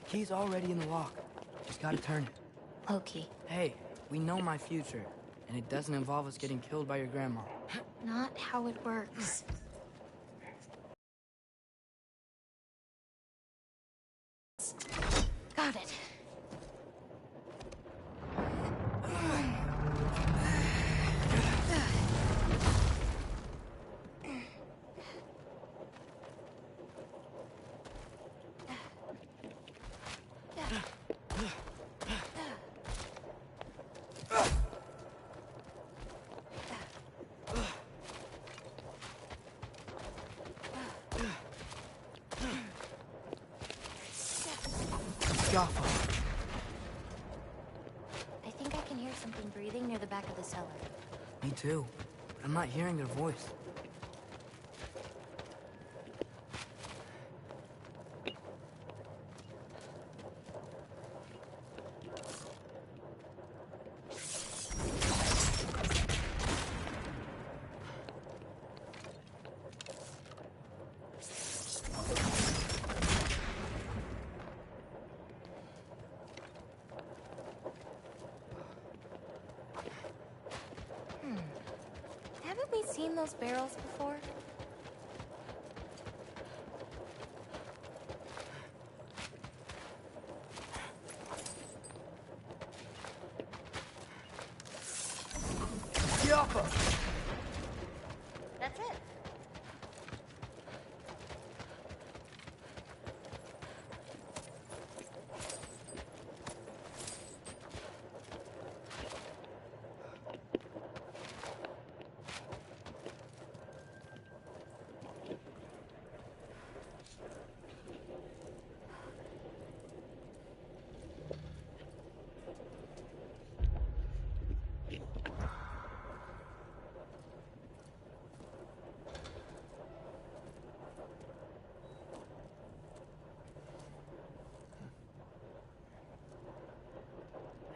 Key's already in the lock. Just gotta turn it. Loki. Hey, we know my future, and it doesn't involve us getting killed by your grandma. Not how it works. Got it. I think I can hear something breathing near the back of the cellar. Me too. But I'm not hearing their voice. Haven't we seen those barrels before? That's it.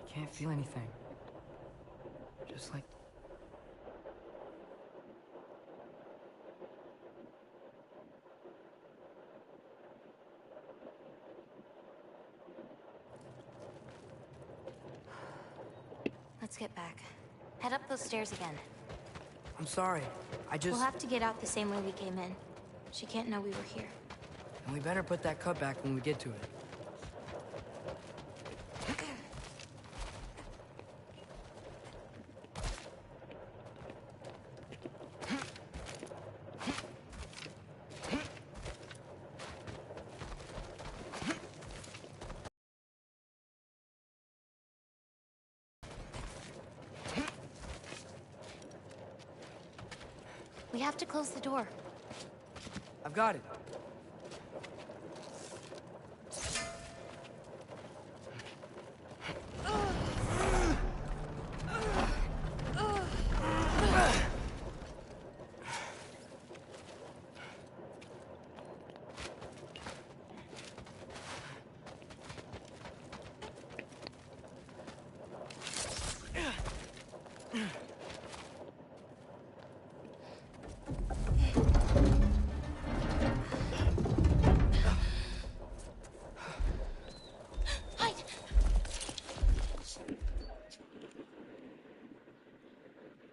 I can't feel anything. Just like... Let's get back. Head up those stairs again. I'm sorry. We'll have to get out the same way we came in. She can't know we were here. And we better put that cut back when we get to it. We have to close the door. I've got it.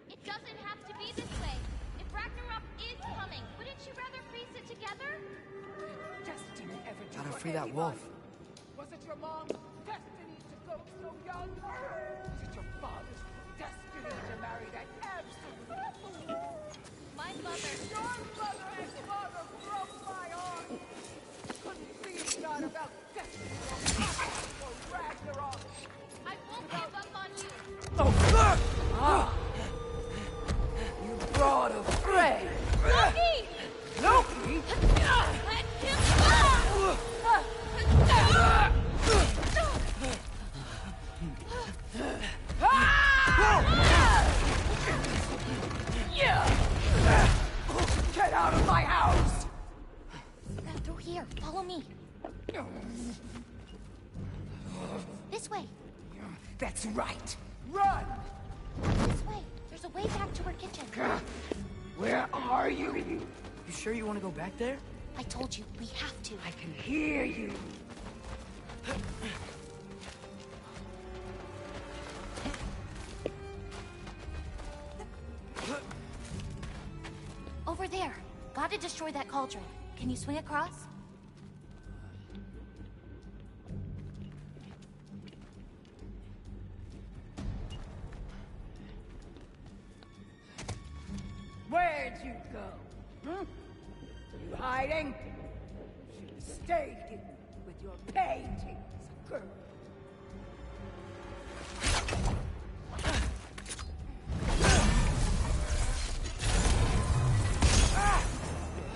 It doesn't have to be this way. If Ragnarok is coming, wouldn't you rather face it together? Destiny ever do Gotta for free that anyone? wolf. Was it your mom's destiny to go so young? Was it your father's destiny to marry that absolute fool? My mother. Your mother and father broke my heart. Couldn't please God about destiny or Ragnarok. I won't give up on you. You brought a prey. Loki! Loki? Let him go! out of my house! Through here. Follow me. This way. That's right. Run! This way. There's a way back to our kitchen. Where are you? You sure you want to go back there? I told you, we have to. I can hear you. Over there. Gotta destroy that cauldron. Can you swing across? Where'd you go? Hmm? You hiding? You stayed here with your paintings, girl.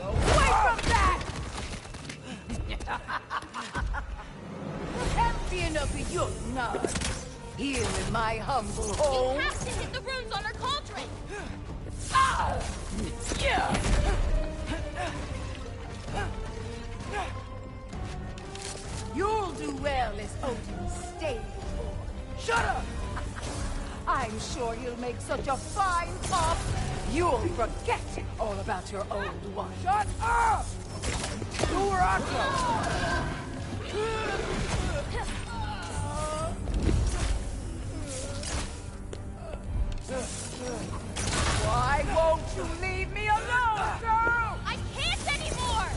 Away from that! Emptying up your nuts here in my humble home. You have to hit the runes on our cauldron! You'll do well as Odin's stable boy. Shut up! I'm sure you'll make such a fine pop, you'll forget all about your old one. Shut up! Why won't you leave me alone, girl? I can't anymore!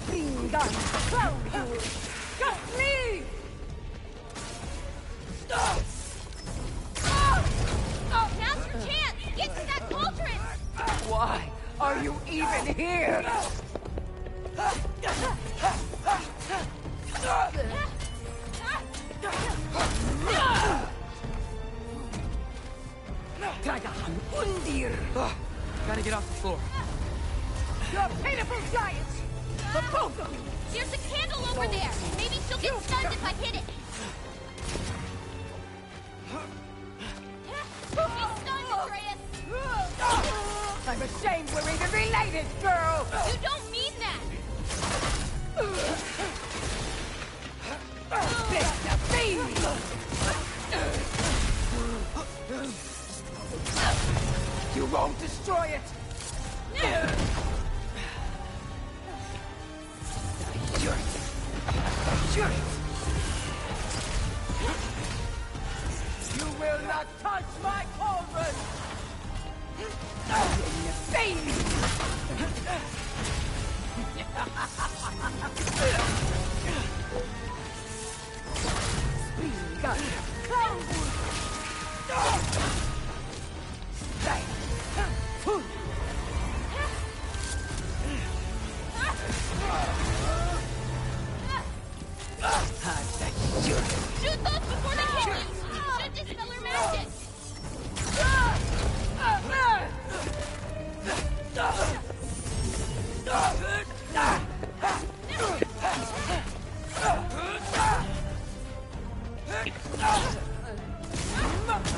Bring down the cloud. Just leave! Now's your chance! Get to that cauldron! Why are you even here? Dragahan Undir! Gotta get off the floor. You're pitiful giants! The both of you! There's a candle over there! Maybe she'll get stunned if I hit it! She's stunned, Atreus! I'm ashamed we're even related, girl! You don't mean that! You won't destroy it! You will not touch my cauldron! Baby! Shoot those before they hit you! It should dispel her magic!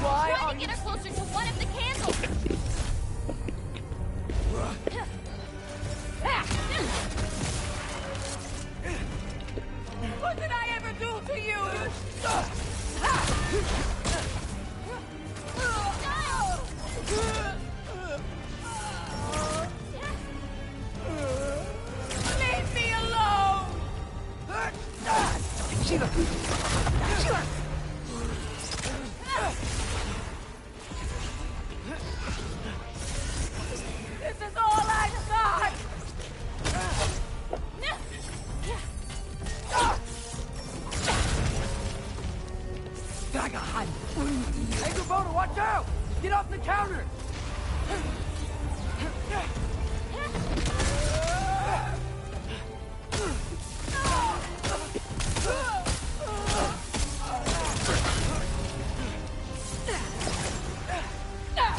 Why Try are to you... get her closer to one of the candles! What did I ever do to you? Leave me alone! This is all I've got! Dragahan Undi! Hey, Kubota, watch out! Get off the counter! She's done!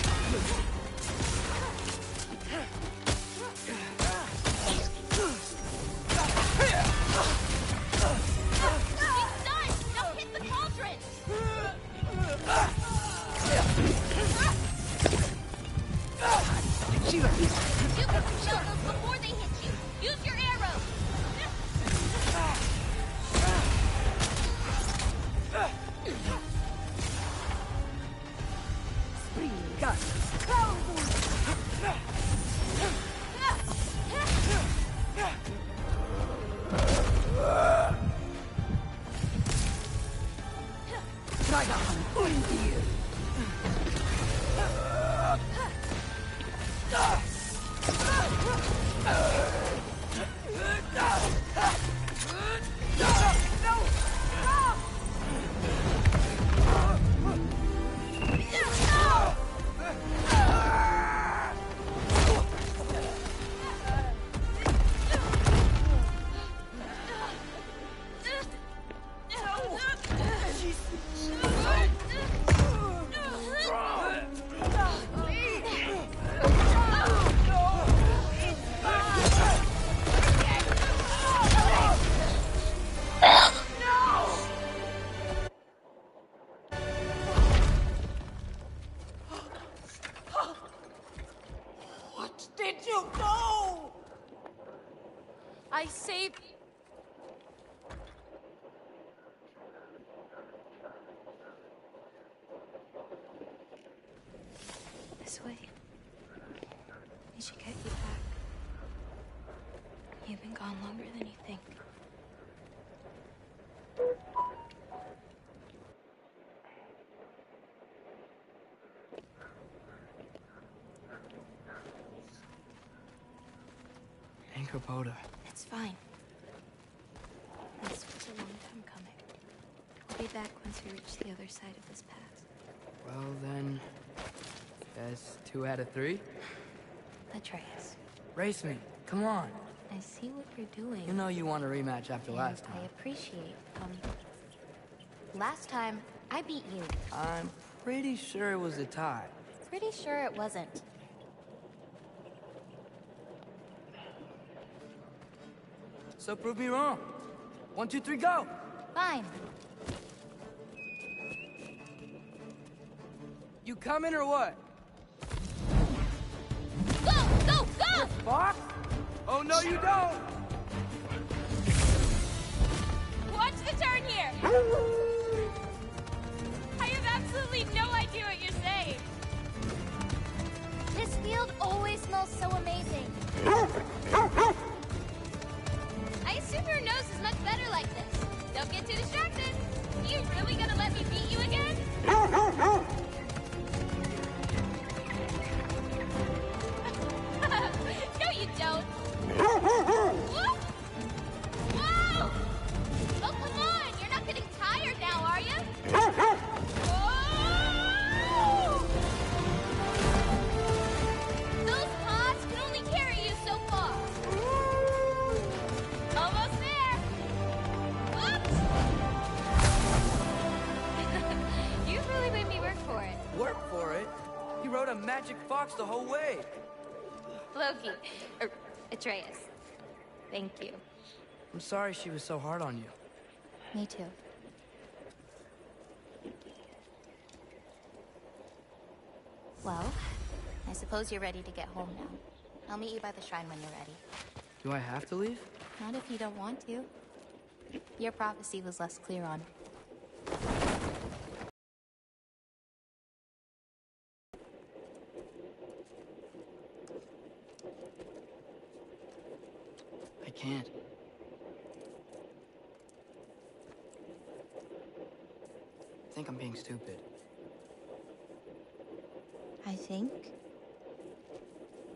Now hit the cauldron! Shoot those before they hit you. Use your arrows. Spring gun. Did you go? I saved... This way. We should get you back. You've been gone longer than you think. Anchorpoda. It's fine. This was a long time coming. We'll be back once we reach the other side of this path. Well then, that's 2 out of 3. Atreus, Race me. Come on. I see what you're doing. You know you want a rematch after last I time. appreciate, last time, I beat you. I'm pretty sure it was a tie. Pretty sure it wasn't. So prove me wrong. 1, 2, 3, go! Fine. You coming or what? Go! Go! Go! Fox? Oh, no, you don't! Watch the turn here! I have absolutely no idea what you're saying. This field always smells so amazing. I assume your nose is much better like this. Don't get too distracted. You really gonna let me beat you again? No, you don't. Whoop! Whoa! Oh, come on! You're not getting tired now, are you? Whoa! Those paws can only carry you so far. Almost there. Whoops! You really made me work for it. Work for it? You rode a magic fox the whole way. Loki. Atreus. Thank you. I'm sorry she was so hard on you. Me too. Well, I suppose you're ready to get home now. I'll meet you by the shrine when you're ready. Do I have to leave? Not if you don't want to. Your prophecy was less clear on. I can't. I think I'm being stupid. I think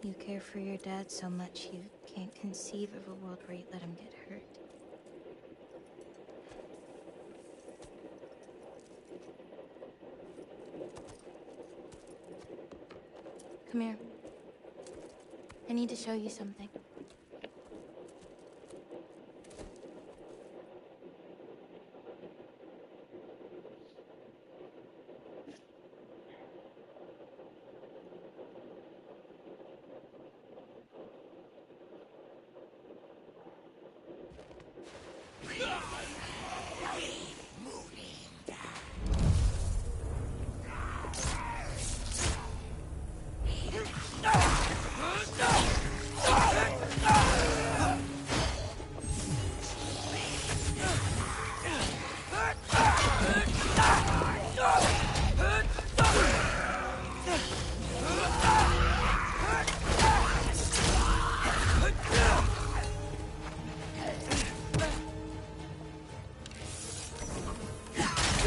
you care for your dad so much you can't conceive of a world where you let him get hurt. Come here. I need to show you something.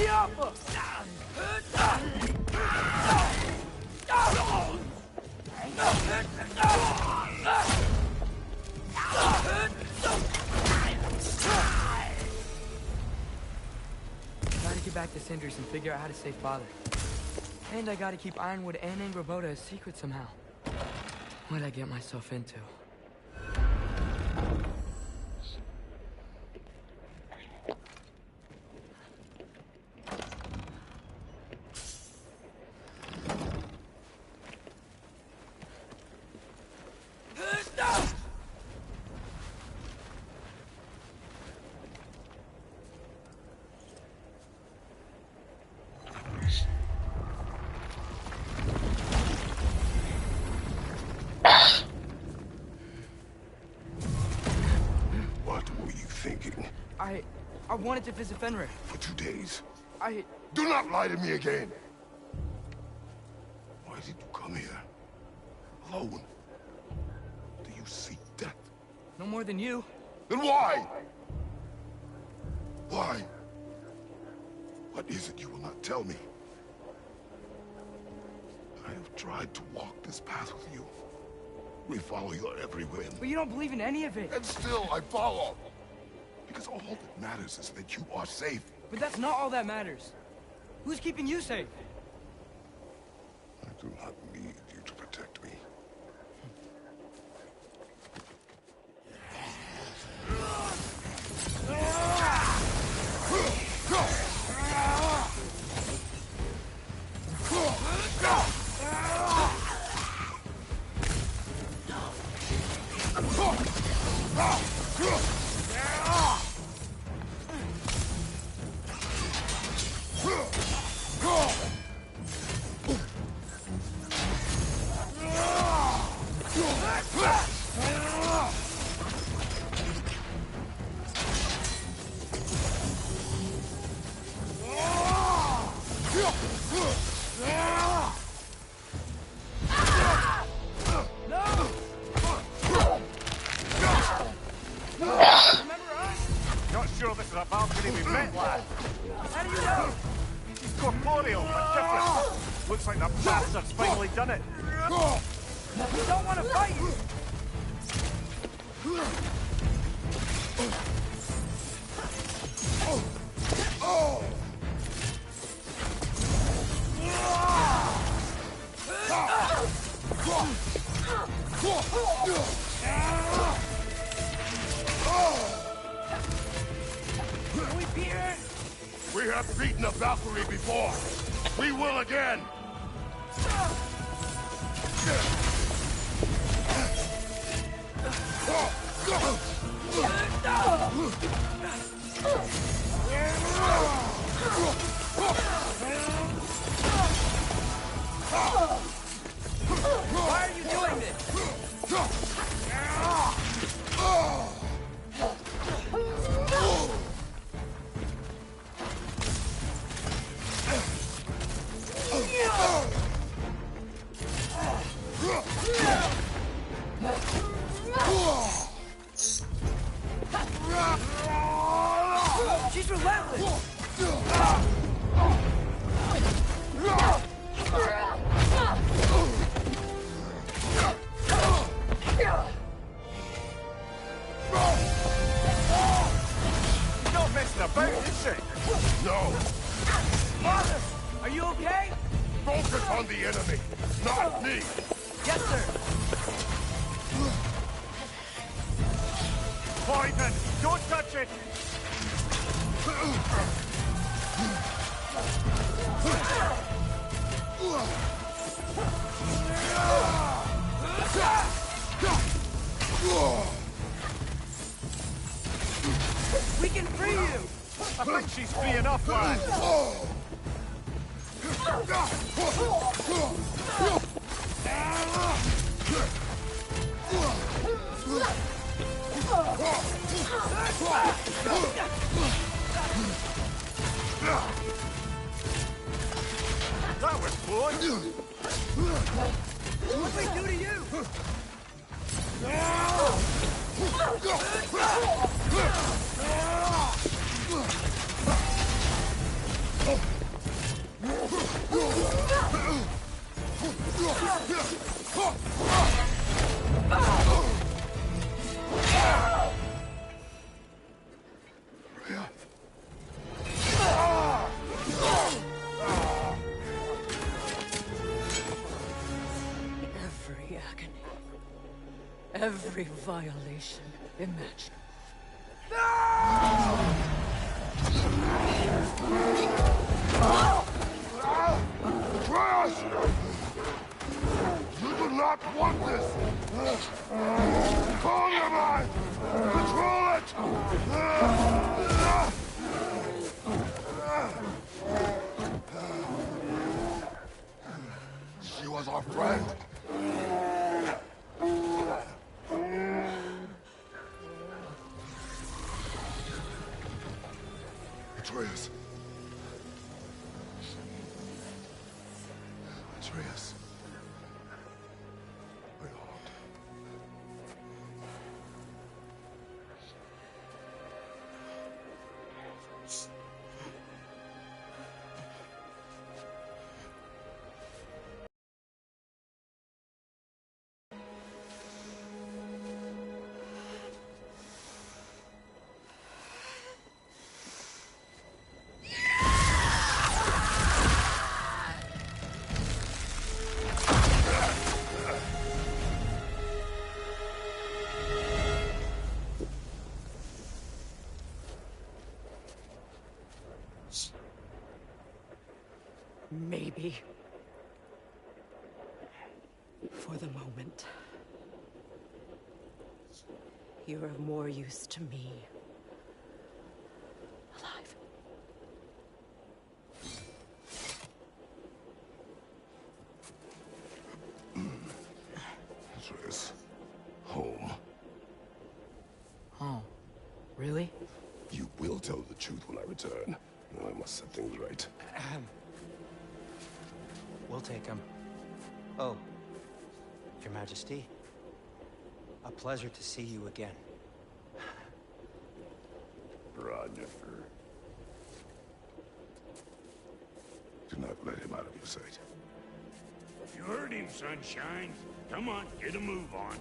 the offer! Gotta get back to Cinders and figure out how to save Father. And I gotta keep Ironwood and Angroboda a secret somehow. What'd I get myself into? I wanted to visit Fenrir. For 2 days. Do not lie to me again! Why did you come here? Alone? Do you seek death? No more than you. Then why? Why? What is it you will not tell me? I have tried to walk this path with you. We follow your every whim. But you don't believe in any of it. And still I follow. Because all that matters is that you are safe. But that's not all that matters. Who's keeping you safe? I do not need you to protect me. We have beaten a Valkyrie before. We will again. Why are you doing this? She's relentless! She's not messing about, is she? No. Father, are you okay? Focus on the enemy, not me. Yes, sir. Poison! Don't touch it! We can free you! I think she's free enough, lad. That was close. What'd we do to you? Every agony. Every violation imaginable. Crash! You do not want this! Calm your mind! Control it! She was our friend. Atreus. Atreus. My lord. Maybe. For the moment. You're of more use to me. Alive. Atreus. Home. Oh, really? You will tell the truth when I return. I must set things right. We'll take him. Oh, Your Majesty. A pleasure to see you again. Roger. Do not let him out of your sight. You heard him, Sunshine. Come on, get a move on.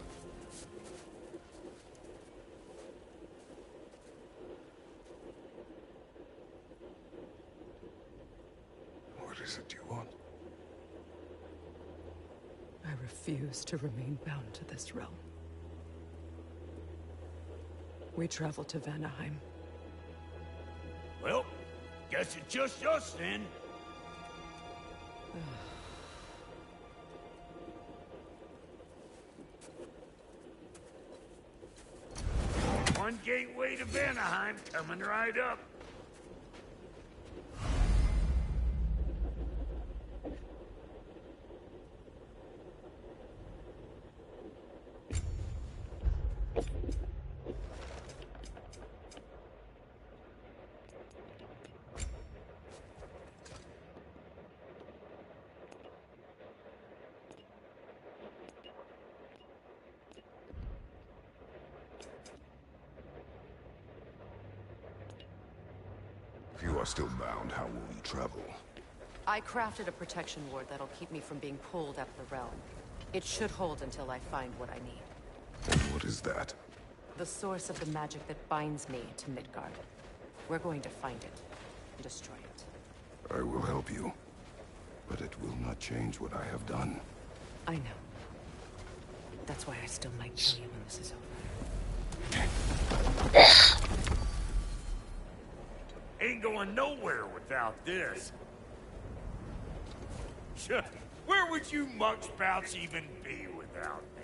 What is it you want? I refuse to remain bound to this realm. We travel to Vanaheim. Well, guess it's just us then. One gateway to Vanaheim coming right up. If you are still bound, how will you travel? I crafted a protection ward that'll keep me from being pulled out of the realm. It should hold until I find what I need. And what is that? The source of the magic that binds me to Midgard. We're going to find it and destroy it. I will help you, but it will not change what I have done. I know. That's why I still might kill you when this is over. Ain't going nowhere without this. Where would you muckspouts even be without me?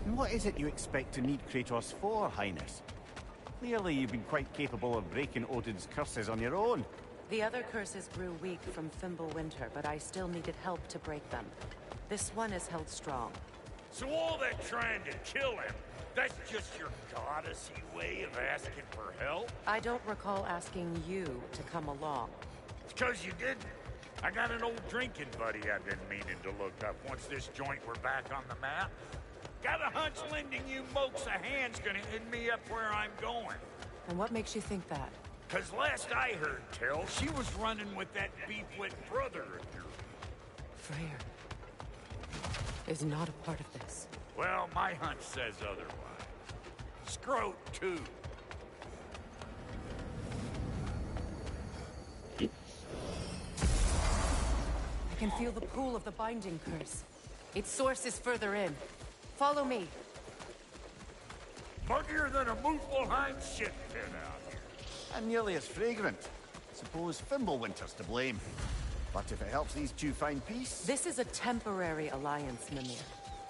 And what is it you expect to need Kratos for, Highness? Clearly you've been quite capable of breaking Odin's curses on your own. The other curses grew weak from Fimbulwinter, but I still needed help to break them. This one is held strong. So all that trying to kill him, that's just your goddessy way of asking for help? I don't recall asking you to come along. It's 'cause you didn't. I got an old drinking buddy I've been meaning to look up once this joint were back on the map. Got a hunch lending you mokes a hand's gonna end me up where I'm going. And what makes you think that? 'Cause last I heard tell, she was running with that beef-wit brother of yours. Freyr is not a part of this. Well, my hunch says otherwise. Scroat, too. I can feel the pull of the binding curse. Its source is further in. Follow me. Muggier than a Muspelheim shit pit out here. And nearly as fragrant. Suppose Fimbulwinter's to blame. But if it helps these two find peace... This is a temporary alliance, Mimir.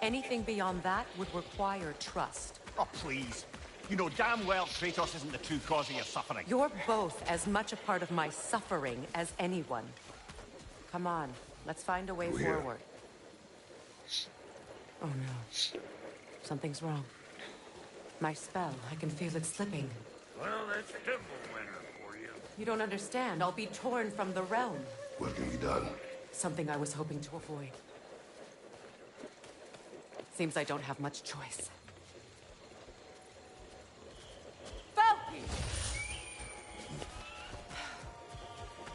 Anything beyond that would require trust. Oh, please. You know damn well Kratos isn't the true cause of your suffering. You're both as much a part of my suffering as anyone. Come on, let's find a way forward. Oh no. Something's wrong. My spell, I can feel it slipping. Well, that's Fimbulwinter for you. You don't understand. I'll be torn from the realm. What can be done? Something I was hoping to avoid. Seems I don't have much choice.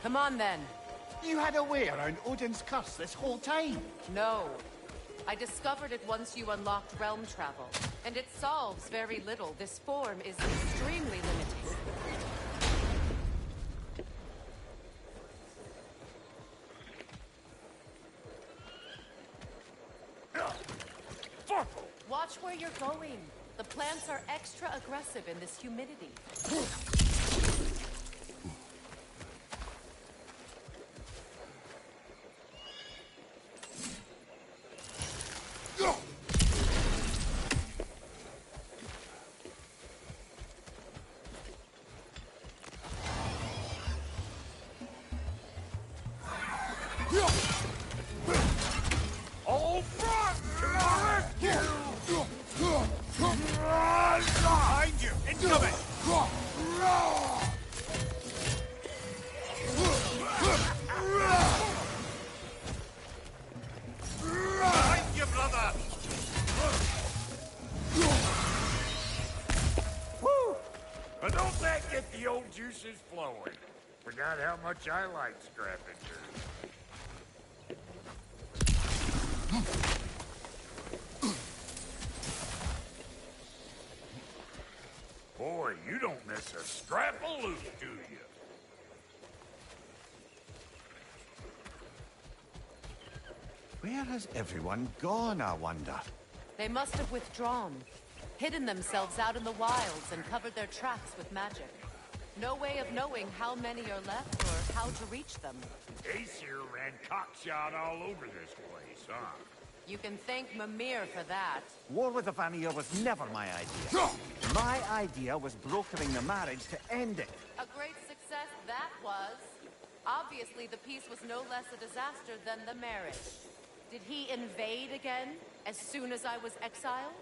Come on, then. You had a way around Odin's curse this whole time. No. I discovered it once you unlocked realm travel. And it solves very little. This form is extremely limiting. Watch where you're going. The plants are extra aggressive in this humidity. All front to the rescue! Behind you! Incoming! Behind you, brother! Woo! But don't that get the old juices flowing? Forgot how much I like scrapping dirt. Boy, you don't miss a scrap of loot, do you? Where has everyone gone, I wonder? They must have withdrawn, hidden themselves out in the wilds and covered their tracks with magic. No way of knowing how many are left or how to reach them. Aesir ran cockshot all over this place, huh? You can thank Mimir for that. War with the Vanir was never my idea. My idea was brokering the marriage to end it. A great success that was. Obviously, the peace was no less a disaster than the marriage. Did he invade again, as soon as I was exiled?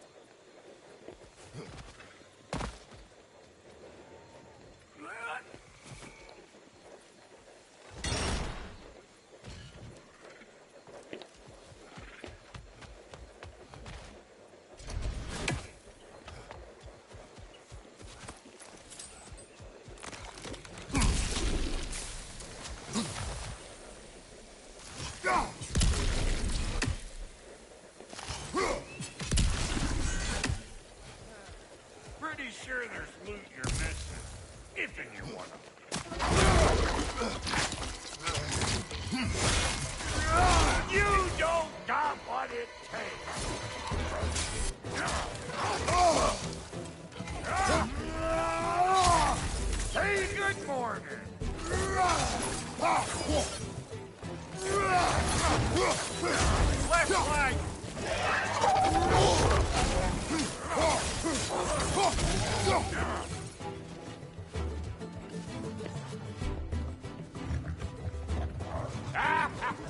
Pretty sure there's loot you're missing. If you want to. You don't got what it takes. Say good morning. Left flank.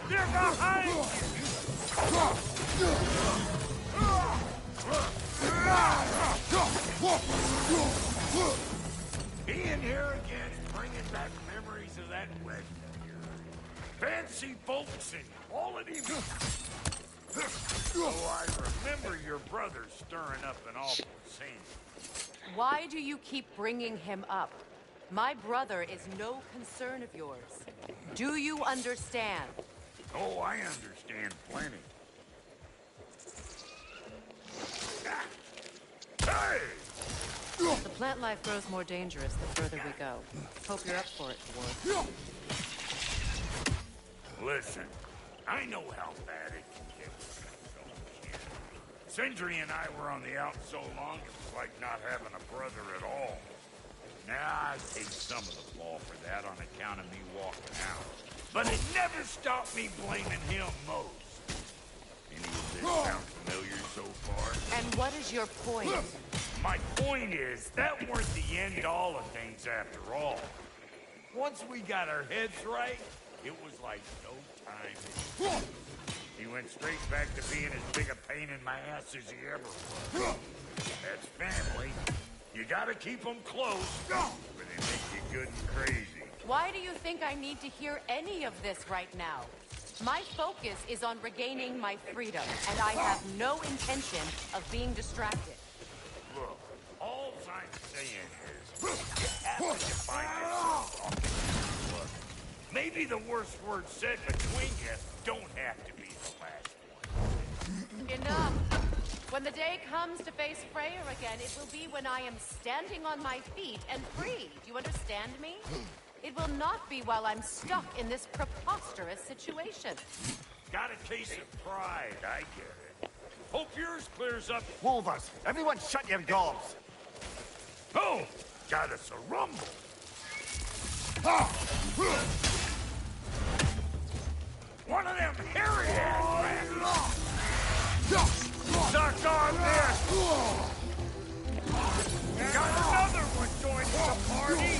They're behind you! Being here again, bringing back memories of that wedding. fancy folks and quality. Oh, I remember your brother stirring up an awful scene. Why do you keep bringing him up? My brother is no concern of yours. Do you understand? Oh, I understand plenty. Hey! The plant life grows more dangerous the further we go. Hope you're up for it, Ward. Listen, I know how bad it can get when you don't care. Sindri and I were on the out so long, it was like not having a brother at all. Now, I take some of the fall for that on account of me walking out. But it never stopped me blaming him most. Any of this sound familiar so far? And what is your point? My point is, that weren't the end-all of things after all. Once we got our heads right, it was like no time. He went straight back to being as big a pain in my ass as he ever was. That's family. You gotta keep them close, or they make you good and crazy. Why do you think I need to hear any of this right now? My focus is on regaining my freedom, and I have no intention of being distracted. Look, all I'm saying is, you have to define yourself talking. Look, maybe the worst words said between you don't have to be the last one. Enough! When the day comes to face Freyr again, it will be when I am standing on my feet and free. Do you understand me? It will not be while I'm stuck in this preposterous situation. Got a case of pride, I get it. Hope yours clears up. Wolvers, everyone shut your gobs! Oh, got us a rumble. One of them hairy-ass bastards. Suck on this! Got another one joining the party!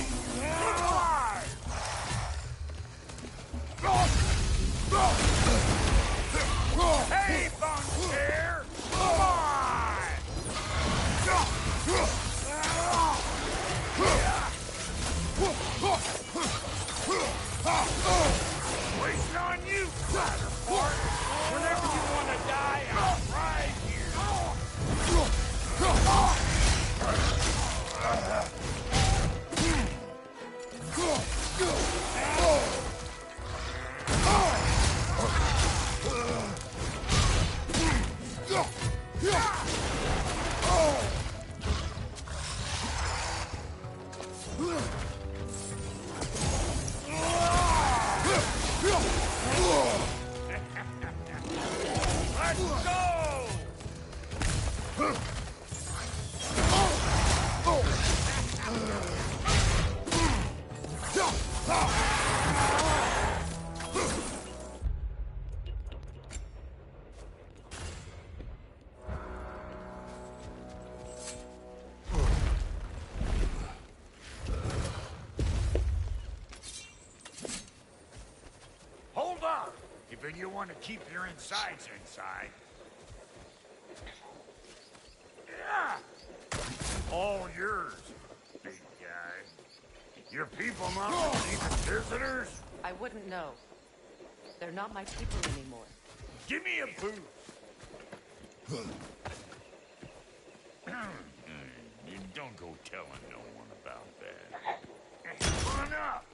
Hey, Bunker! Come on! Waiting on you, Spider-Port! Whenever you want to die, I'm right here! Let's go! Hold up! If you want to keep your insides inside. Yeah! All yours, big guy. Your people not receiving visitors? I wouldn't know. They're not my people anymore. Give me a boost. You don't go telling no one about that. Come on up.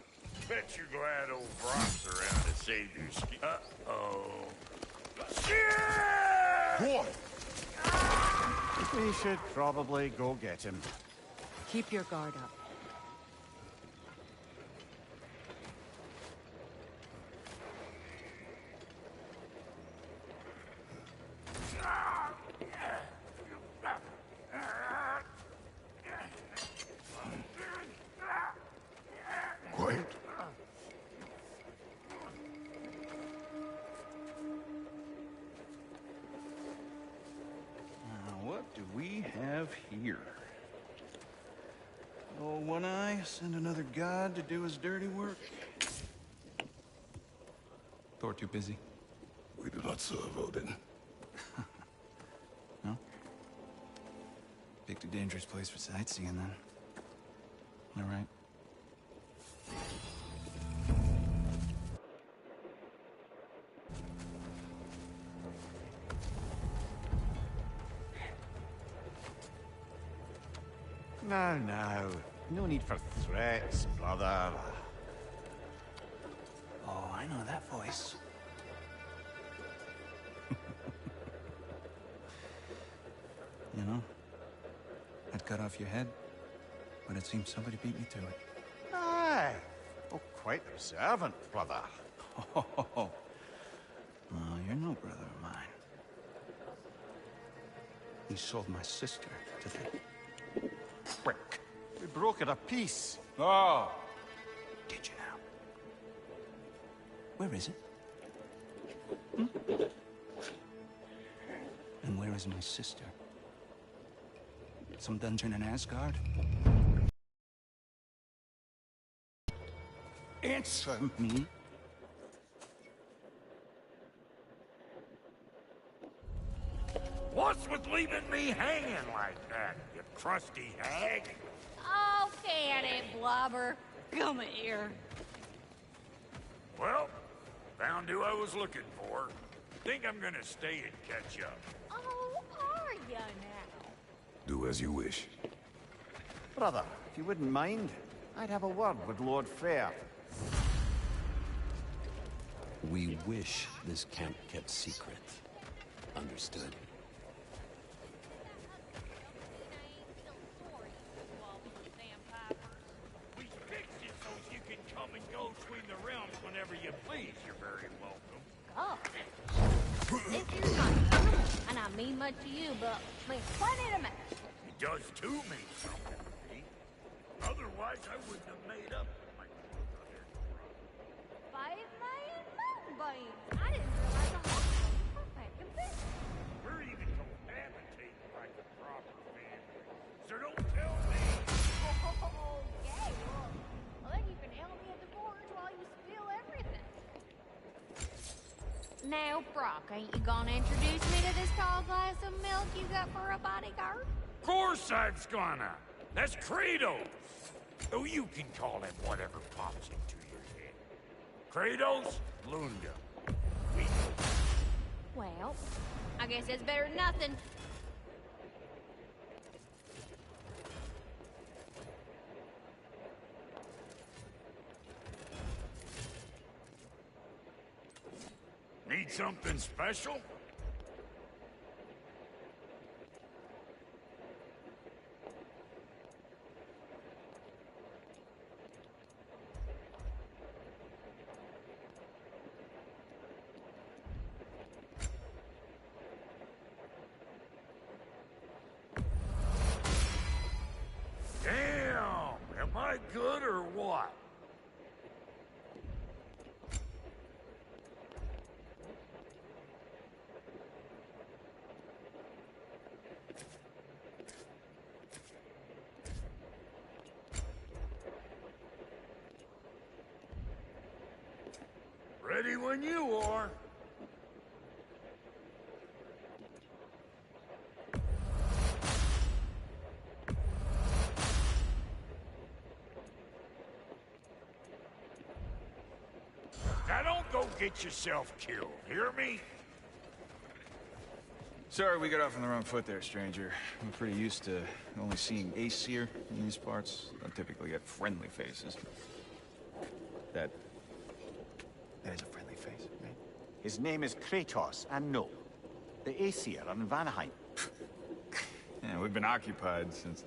Bet you're glad old Brock's around to save your skin. Uh-oh. Shit! What? We should probably go get him. Keep your guard up. Quiet. What do we have here? Oh, One Eye, send another god to do his dirty work? Thor too busy? We do not serve Odin. No? Picked a dangerous place for sightseeing, then. All right. Now, now. No need for threats, brother. Oh, I know that voice. You know, I'd cut off your head, but it seems somebody beat me to it. Aye. Oh, quite observant, brother. Oh, you're no brother of mine. You sold my sister to the... Prick. We broke it a piece. Oh! Did you now? Where is it? And where is my sister? Some dungeon in Asgard? Answer me. What's with leaving me hanging like that, you crusty hag? Oh, can it, Blobber? Come here. Well, found who I was looking for. Think I'm gonna stay and catch up. Oh, are ya now? Do as you wish. Brother, if you wouldn't mind, I'd have a word with Lord Freyr. We wish this camp kept secret. Understood? We fixed it so you can come and go between the realms whenever you please. You're very welcome. God. This is my animal, and I mean much to you, but means plenty to me. It does too mean something to me. Otherwise, I wouldn't have made up my 5 million moonbeams. I didn't realize a whole thing was making this. We're even cohabitating like a proper family. So don't tell me. Okay, well, then you can help me at the forge while you spill everything. Now, Brock, ain't you gonna introduce me to this tall glass of milk you got for a bodyguard? Of course I'm gonna. That's Kratos. Oh, you can call him whatever pops into your head. Kratos, Lunda. Well, I guess that's better than nothing. Need something special? Damn! Am I good or what? Ready when you are. Now don't go get yourself killed, hear me? Sorry we got off on the wrong foot there, stranger. I'm pretty used to only seeing Aesir in these parts. Don't typically get friendly faces. That is a friendly face, right? His name is Kratos, and no, the Aesir in Vanaheim. Yeah, we've been occupied since...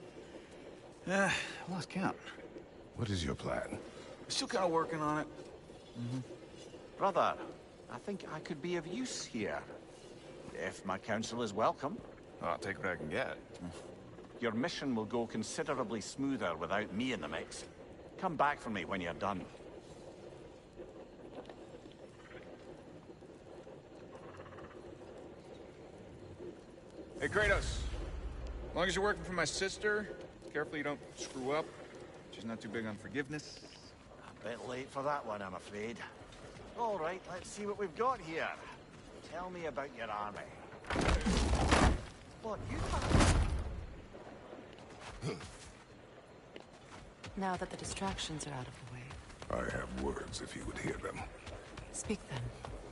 lost count. What is your plan? Still kind of working on it. Brother, I think I could be of use here. If my counsel is welcome. Oh, I'll take what I can get. Your mission will go considerably smoother without me in the mix. Come back for me when you're done. Hey, Kratos. As long as you're working for my sister, careful you don't screw up. She's not too big on forgiveness. A bit late for that one, I'm afraid. All right, let's see what we've got here. Tell me about your army. What, you... Now that the distractions are out of the way. I have words if you would hear them. Speak then.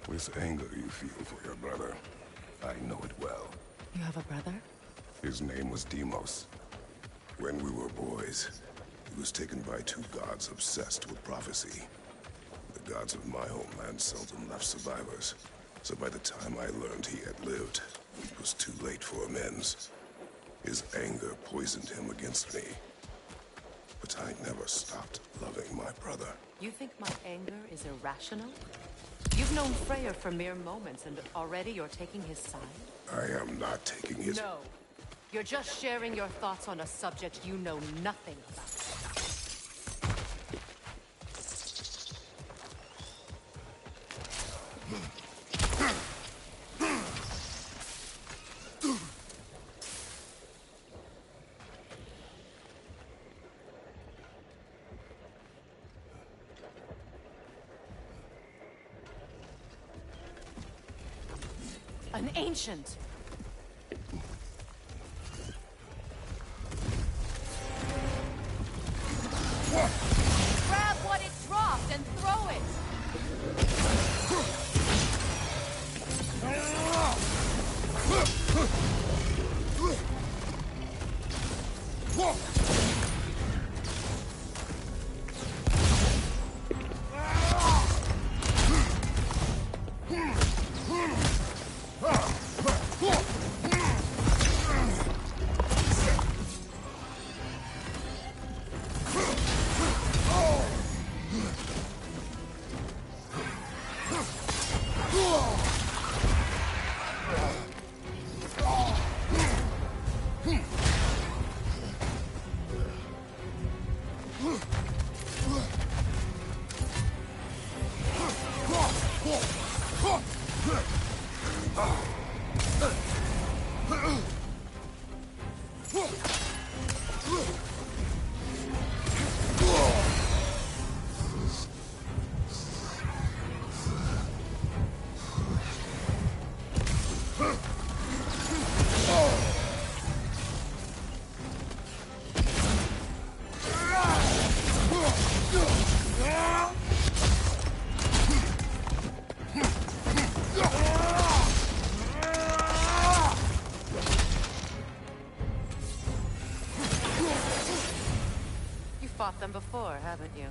This anger you feel for your brother, I know it well. You have a brother? His name was Deimos. When we were boys, he was taken by two gods obsessed with prophecy. The gods of my homeland seldom left survivors, so by the time I learned he had lived, it was too late for amends. His anger poisoned him against me. But I never stopped loving my brother. You think my anger is irrational? You've known Freyr for mere moments, and already you're taking his side? I am not taking his... No. You're just sharing your thoughts on a subject you know nothing about. An ancient! Grab what it dropped and throw it! Fought them before, haven't you?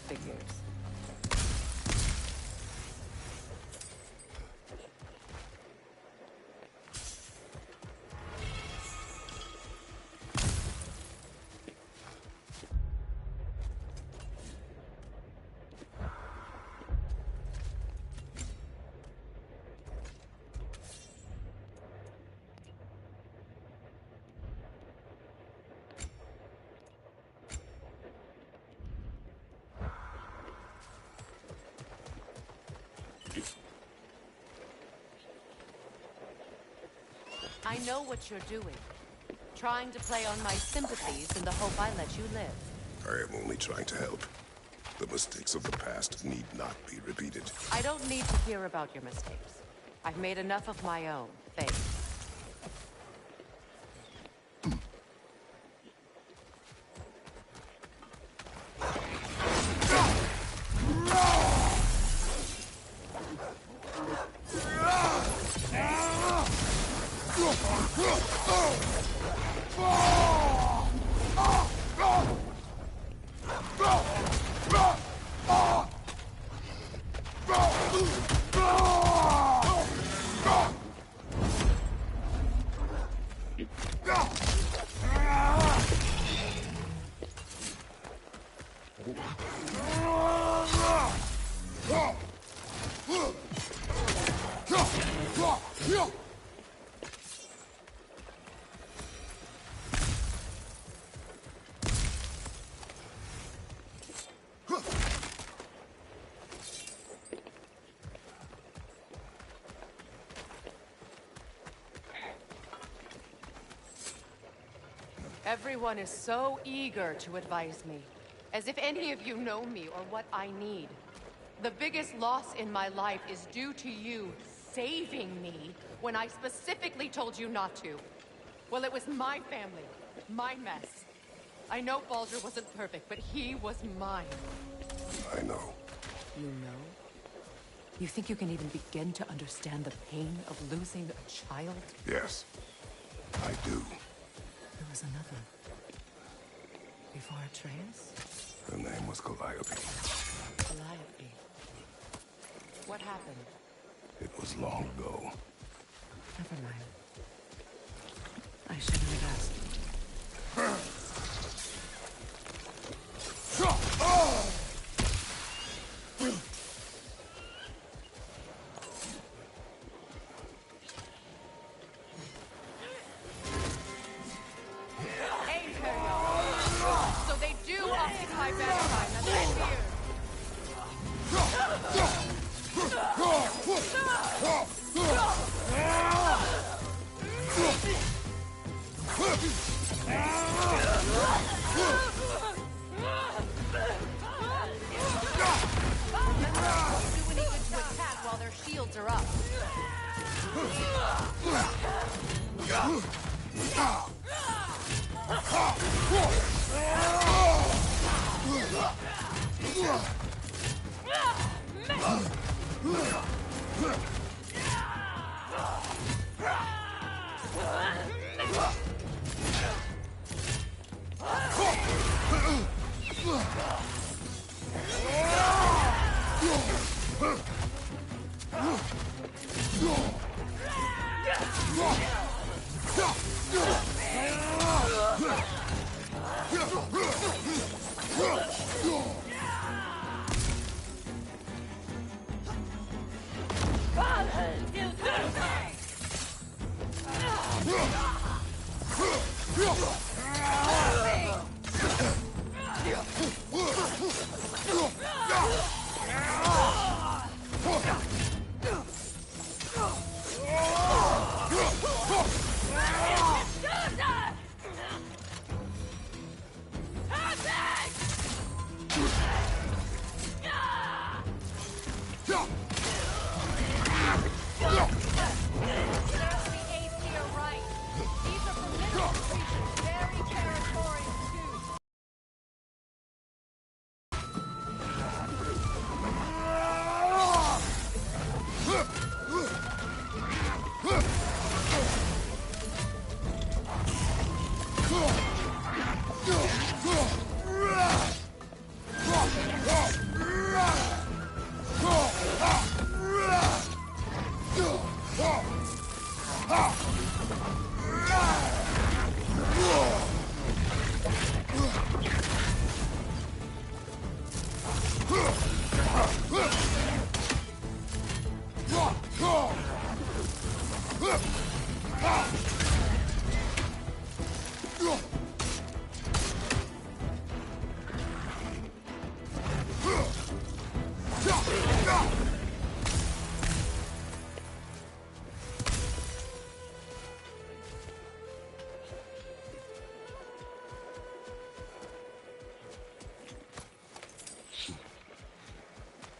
Figures. I know what you're doing. Trying to play on my sympathies in the hope I let you live. I am only trying to help. The mistakes of the past need not be repeated. I don't need to hear about your mistakes. I've made enough of my own, thanks. Everyone is so eager to advise me, as if any of you know me or what I need. The biggest loss in my life is due to you saving me when I specifically told you not to. Well, it was my family, my mess. I know Baldur wasn't perfect, but he was mine. I know. You know? You think you can even begin to understand the pain of losing a child? Yes, I do. there was another. Before Atreus? Her name was Calliope. Calliope. What happened? It was long ago. Never mind. I shouldn't have asked. So they do occupy Valentine, that's weird. Do any good to attack while their shields are up.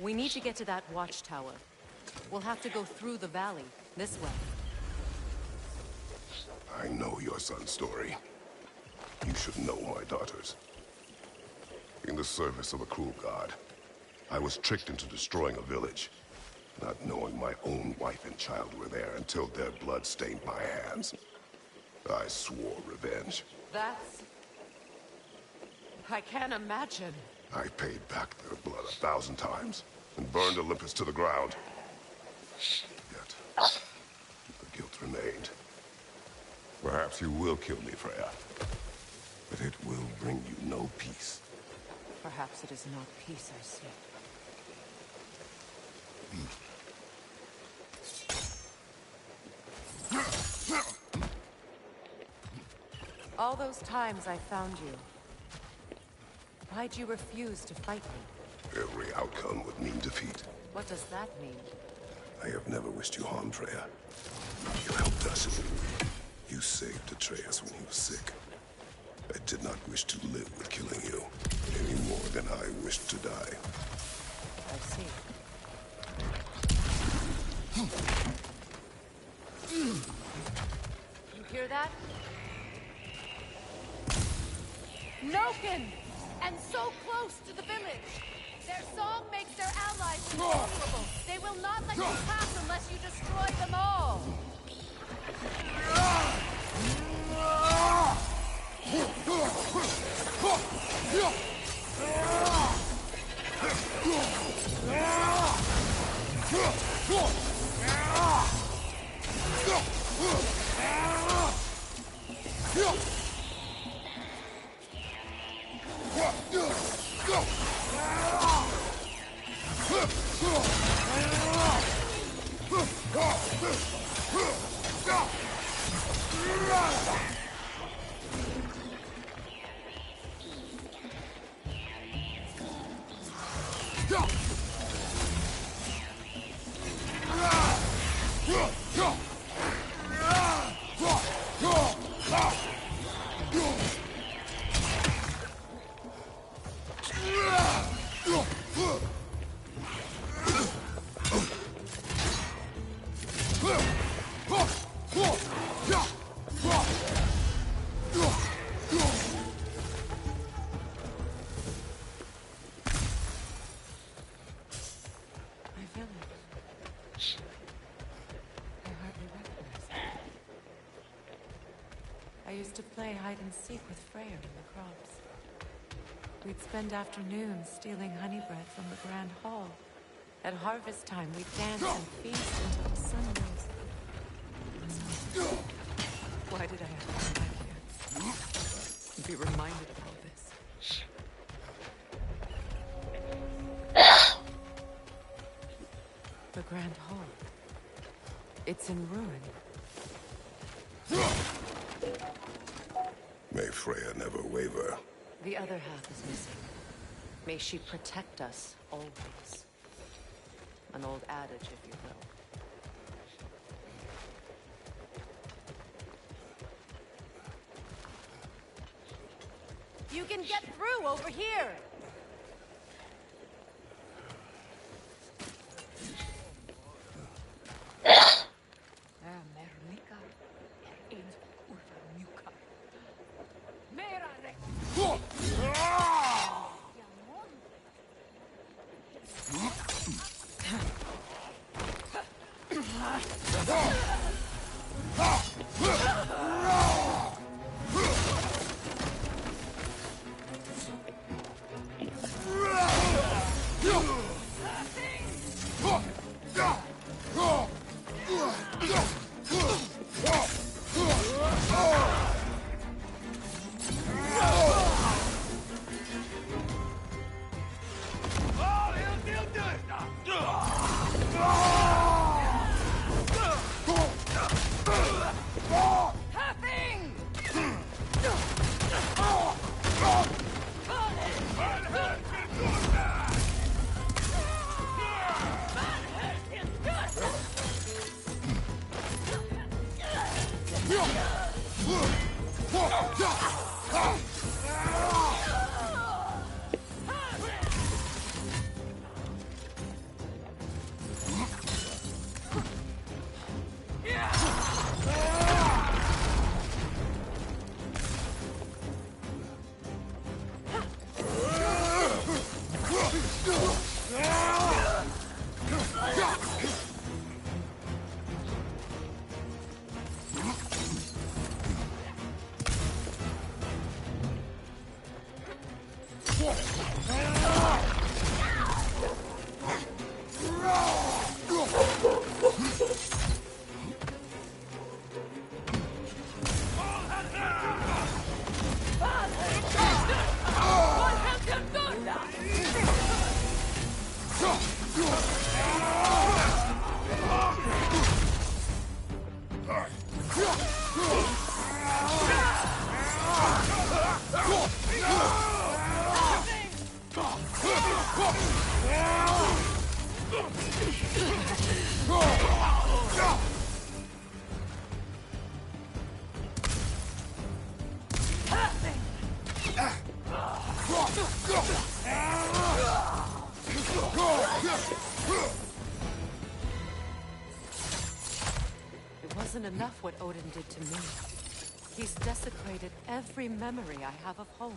We need to get to that watchtower. We'll have to go through the valley, this way. I know your son's story. You should know my daughter's. In the service of a cruel god, I was tricked into destroying a village, not knowing my own wife and child were there until their blood stained my hands. I swore revenge. That's... I can't imagine. I paid back their blood 1,000 times and burned Olympus to the ground. Yet, the guilt remained. Perhaps you will kill me, Freya. But it will bring you no peace. Perhaps it is not peace I seek. All those times I found you, why'd you refuse to fight me? Every outcome would mean defeat. What does that mean? I have never wished you harm, Freya. You helped us. You saved Atreus when he was sick. I did not wish to live with killing you, any more than I wished to die. I see. You hear that? Noken! And so close to the village! Their song makes their allies invulnerable. They will not let you pass unless you destroy them all. I used to play hide and seek with Freya in the crops. We'd spend afternoons stealing honey bread from the Grand Hall. At harvest time, we'd dance and feast until the sun rose. Why did I have to come back here? And be reminded of all this? The Grand Hall. It's in ruin. May Freya never waver. The other half is missing. May she protect us always. An old adage, if you will. You can get through over here! It wasn't enough what Odin did to me. He's desecrated every memory I have of home.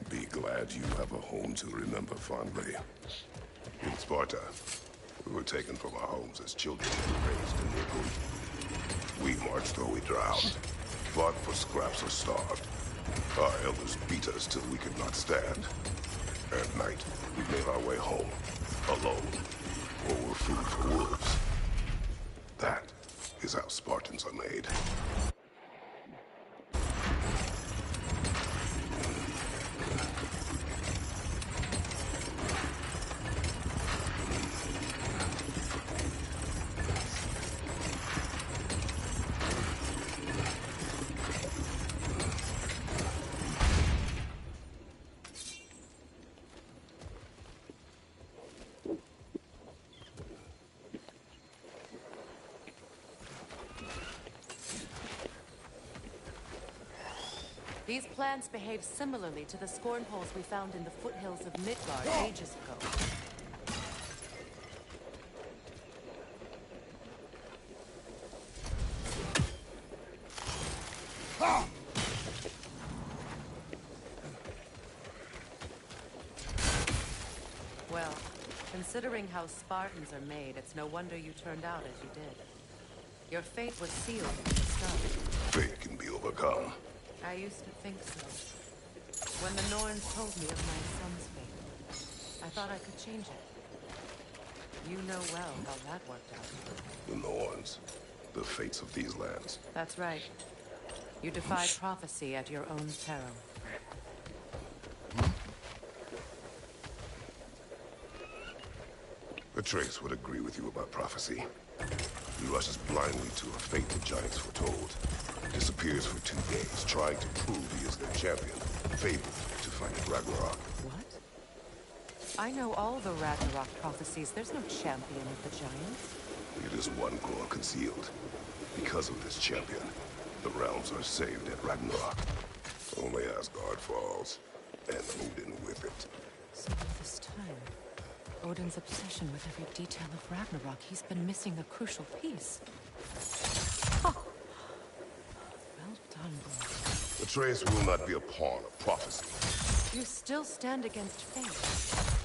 Be glad you have a home to remember fondly. In Sparta, we were taken from our homes as children and raised in the group. We marched though we drowned, fought for scraps or starved. Our elders beat us till we could not stand. At night, we made our way home, alone, or were food for wolves. is how Spartans are made. These plants behave similarly to the scorn holes we found in the foothills of Midgard ages ago. Well, considering how Spartans are made, it's no wonder you turned out as you did. Your fate was sealed from the start. Fate can be overcome. I used to think so. When the Norns told me of my son's fate, I thought I could change it. You know well how that worked out. The Norns. The fates of these lands. That's right. You defy prophecy at your own peril. Atreus would agree with you about prophecy. He rushes blindly to a fate the giants foretold. Disappears for 2 days, trying to prove he is their champion. Fabled to fight at Ragnarok. What? I know all the Ragnarok prophecies. There's no champion of the giants. It is one core concealed. Because of this champion, the realms are saved at Ragnarok. Only Asgard falls, and Odin with it. So all this time, Odin's obsession with every detail of Ragnarok, he's been missing a crucial piece. Well done, boy. Atreus will not be a pawn of prophecy. You still stand against fate,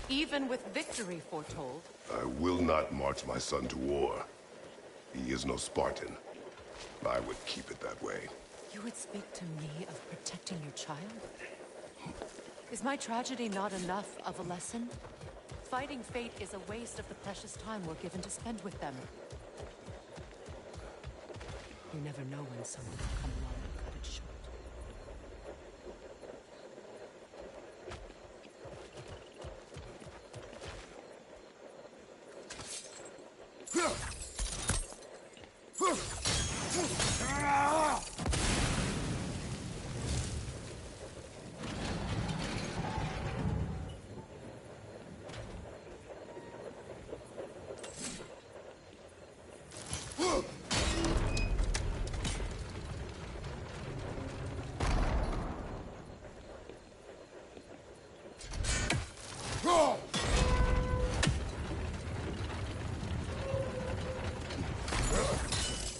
even with victory foretold. I will not march my son to war. He is no Spartan. I would keep it that way. You would speak to me of protecting your child? Is my tragedy not enough of a lesson? Fighting fate is a waste of the precious time we're given to spend with them. You never know when someone will come along and cut it short.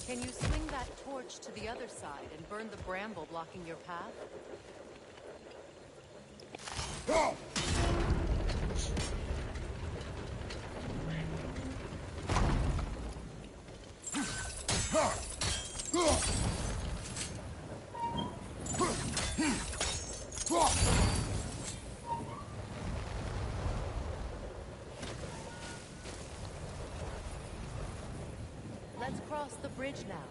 Can you swing that torch to the other side and burn the bramble blocking your path? Let's cross the bridge now.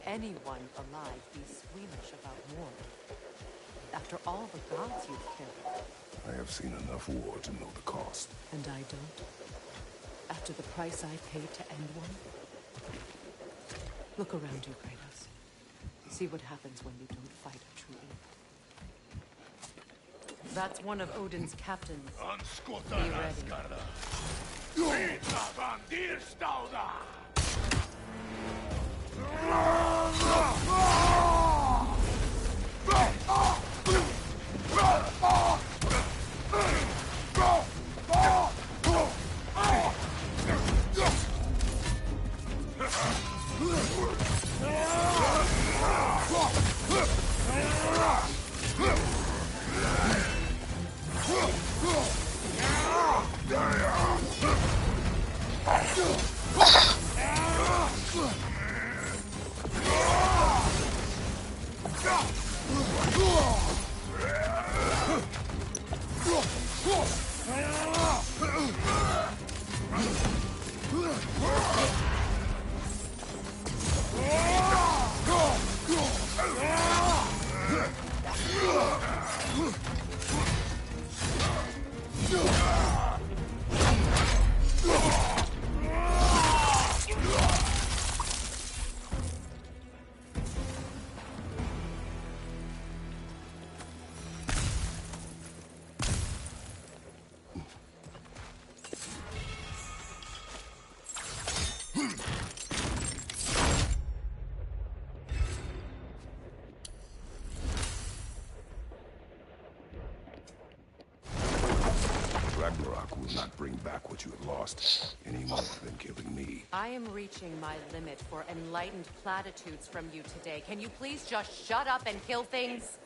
Anyone alive be squeamish about war? After all the gods you've killed. I have seen enough war to know the cost. And I don't? After the price I paid to end one? Look around you, Kratos. See what happens when you don't fight a true evil. That's one of Odin's captains. Be ready. would not bring back what you had lost any more than killing me. I am reaching my limit for enlightened platitudes from you today. Can you please just shut up and kill things?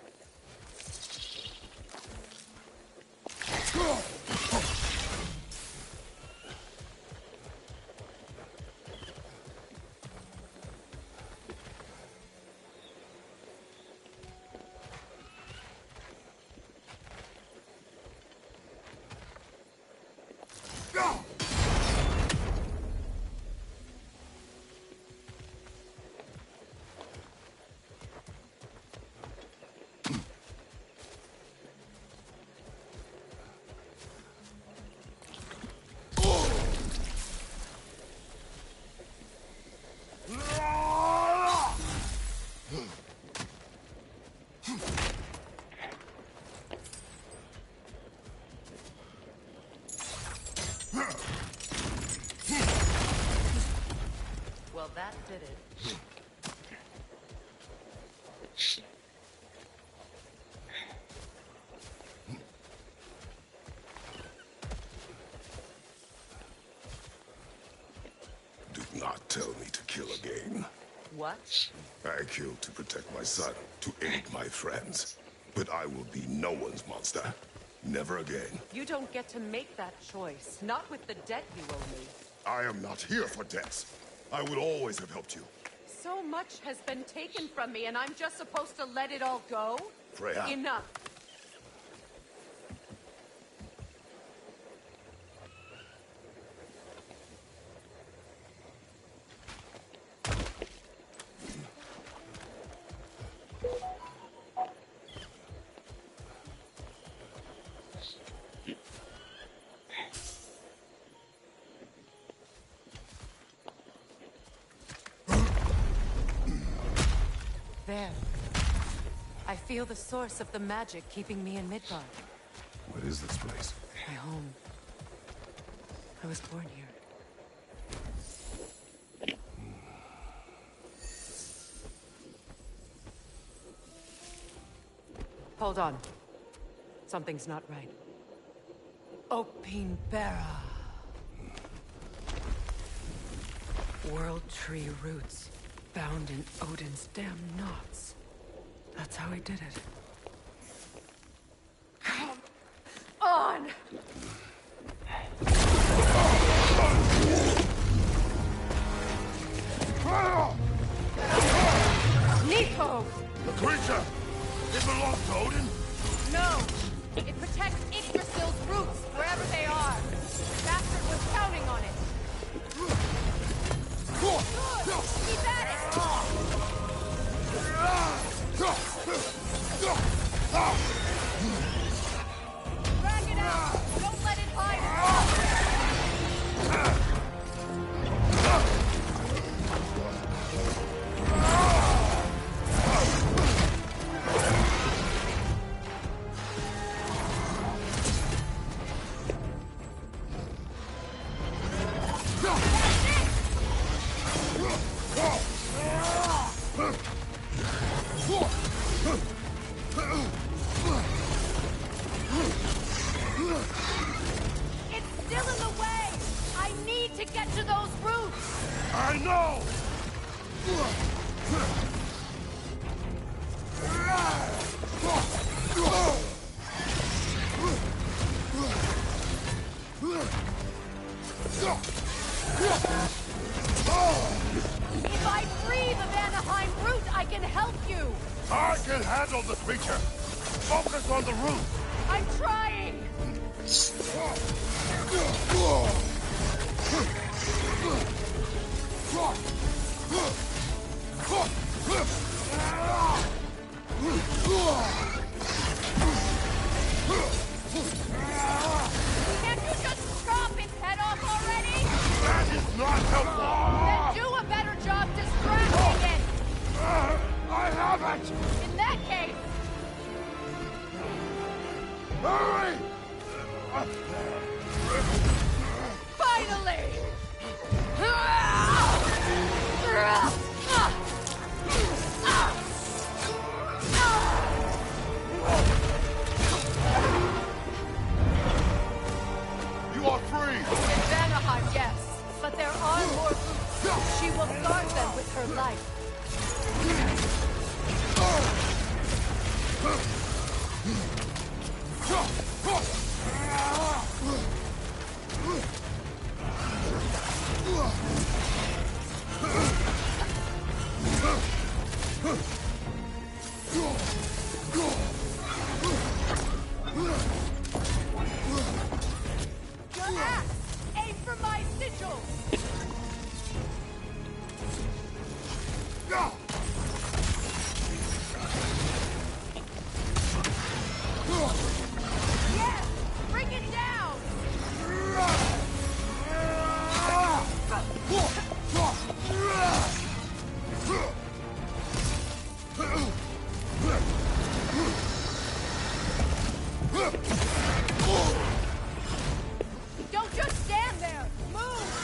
Well, that did it. Do not tell me to kill again. What? I killed to protect my son, to aid my friends. But I will be no one's monster. Never again. You don't get to make that choice. Not with the debt you owe me. I am not here for debts. I would always have helped you. So much has been taken from me, and I'm just supposed to let it all go? Freya. Enough. There. I feel the source of the magic keeping me in Midgard. What is this place? My home. I was born here. Hold on. Something's not right. Opinbera. World tree roots. Bound in Odin's damn knots. That's how he did it. Come on! Nico! The creature! It belongs to Odin? No! It protects Yggdrasil's roots, wherever they are. The bastard was counting on it. Good! Keep at it! Drag it out! Don't let it hide! I know! If I free the Vanaheim root, I can help you! I can handle the creature! Focus on the root! I'm trying! Can't you just chop its head off already? That is not helpful! Then do a better job distracting it! I haven't! In that case... Hurry! Finally! Your axe! Aim for my sigil! Yes! Bring it down! Don't just stand there! Move!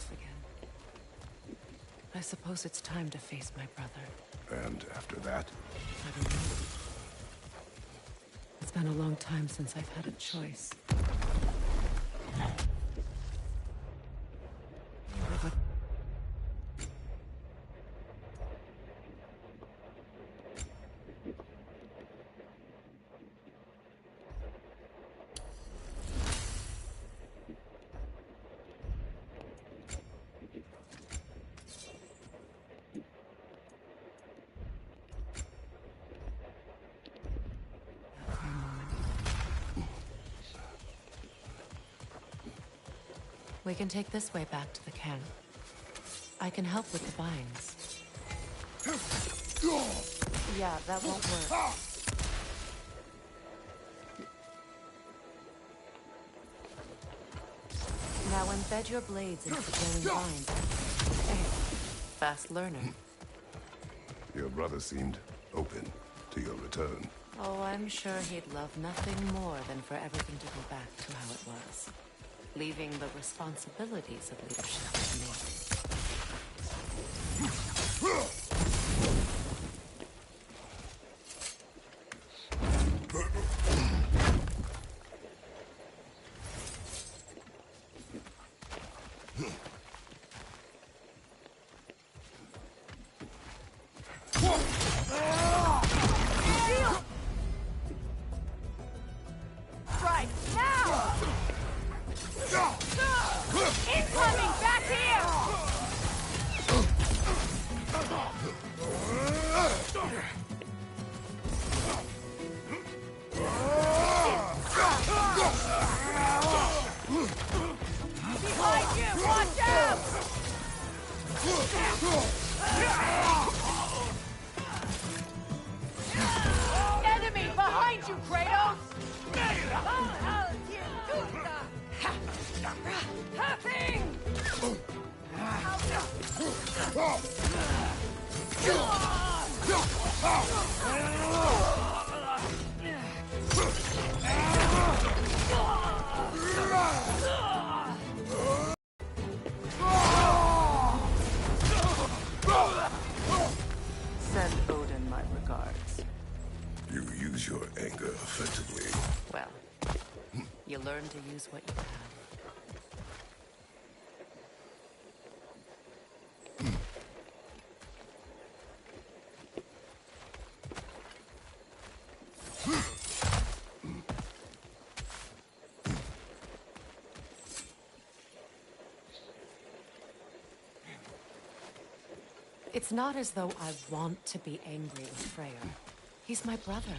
off again. I suppose it's time to face my brother. And after that? I don't know. It's been a long time since I've had a choice. We can take this way back to the camp. I can help with the binds. Yeah, that won't work. Now embed your blades into the glowing bind. Hey, fast learner. Your brother seemed open to your return. Oh, I'm sure he'd love nothing more than for everything to go back to how it was. Leaving the responsibilities of leadership to me. Right now! Incoming! Back here! Behind you! Watch out! Enemy behind you, Kratos! Thing! Send Odin my regards. You use your anger effectively. Well, you learn to use what you have. It's not as though I want to be angry with Freyr. He's my brother.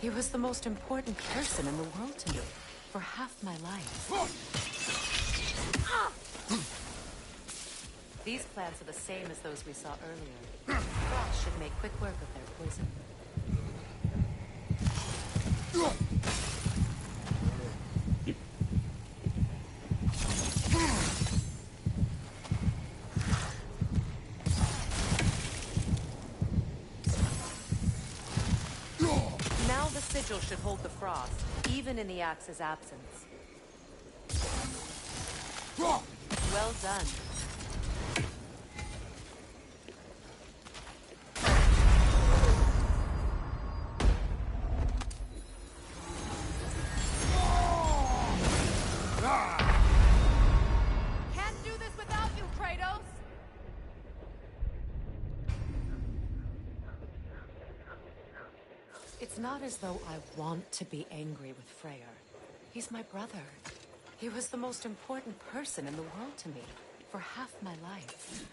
He was the most important person in the world to me for half my life. These plants are the same as those we saw earlier. Frost should make quick work of their poison. Now the sigil should hold the frost, even in the axe's absence. Well done. Can't do this without you, Kratos! It's not as though I want to be angry with Freyr. He's my brother. He was the most important person in the world to me for half my life.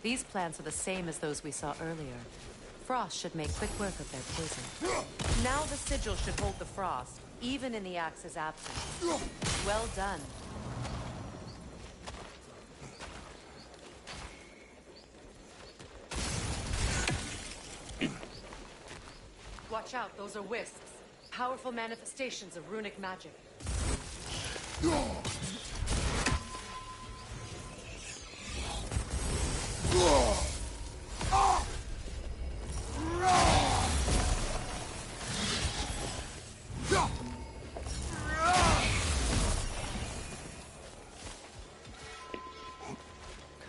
These plants are the same as those we saw earlier. Frost should make quick work of their poison. Now the sigil should hold the frost, even in the axe's absence. Well done. Watch out, those are wisps. Powerful manifestations of runic magic. Could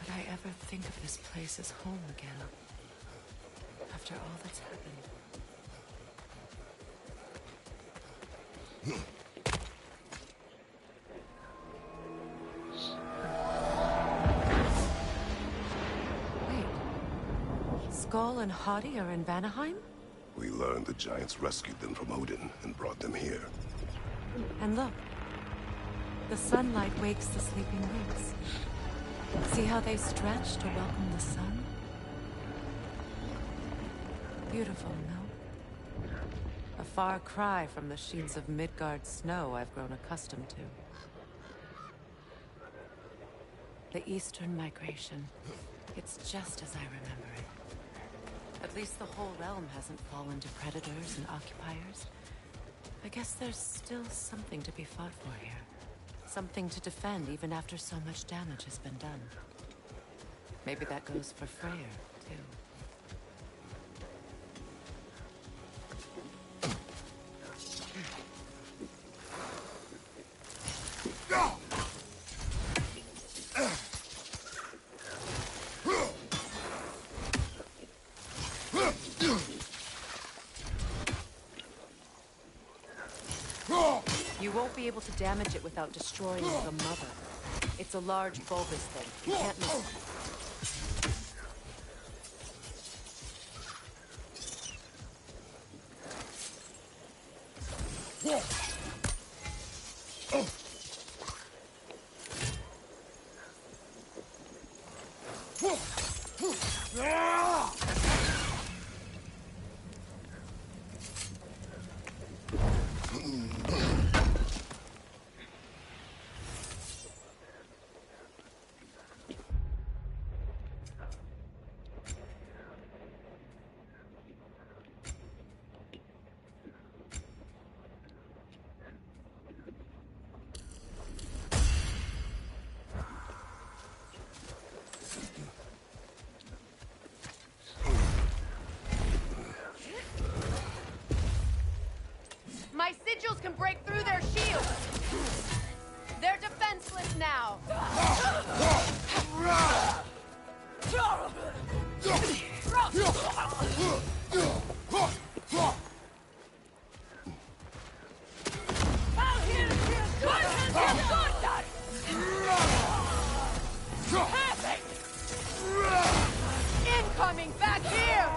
I ever think of this place as home again? After all that's happened. Wait. Skull and Hottie are in Vanaheim? We learned the giants rescued them from Odin and brought them here. And look. The sunlight wakes the sleeping roots. See how they stretch to welcome the sun? Beautiful, no? A far cry from the sheens of Midgard snow I've grown accustomed to. The Eastern Migration. It's just as I remember it. At least the whole realm hasn't fallen to predators and occupiers. I guess there's still something to be fought for here. Something to defend even after so much damage has been done. Maybe that goes for Freyr, too. You won't be able to damage it without destroying the mother. It's a large bulbous thing. You can't miss it. My sigils can break through their shields! They're defenseless now! Incoming back here!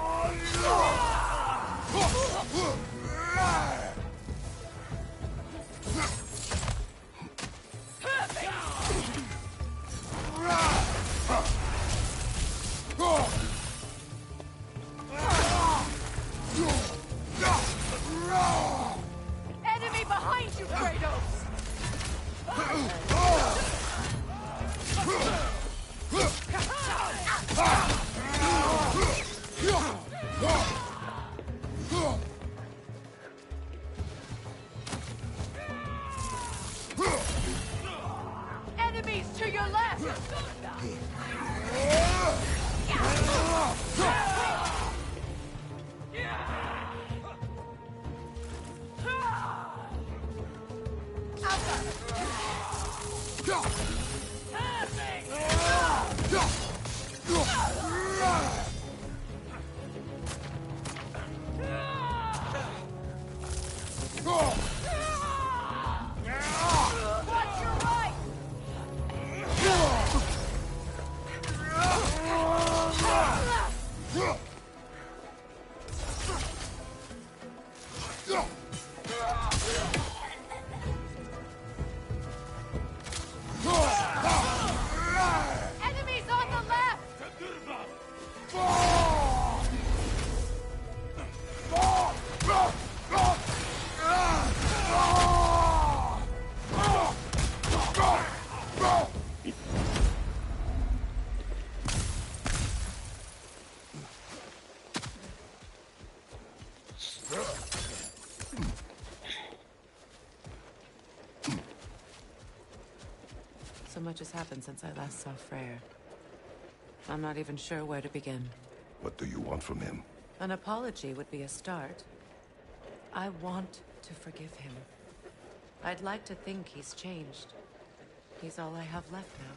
Enemy behind you, Kratos! Enemies to your left! Watch your right! Enemies on the left! much has happened since I last saw Freyr. I'm not even sure where to begin. What do you want from him? An apology would be a start. I want to forgive him. I'd like to think he's changed. He's all I have left now.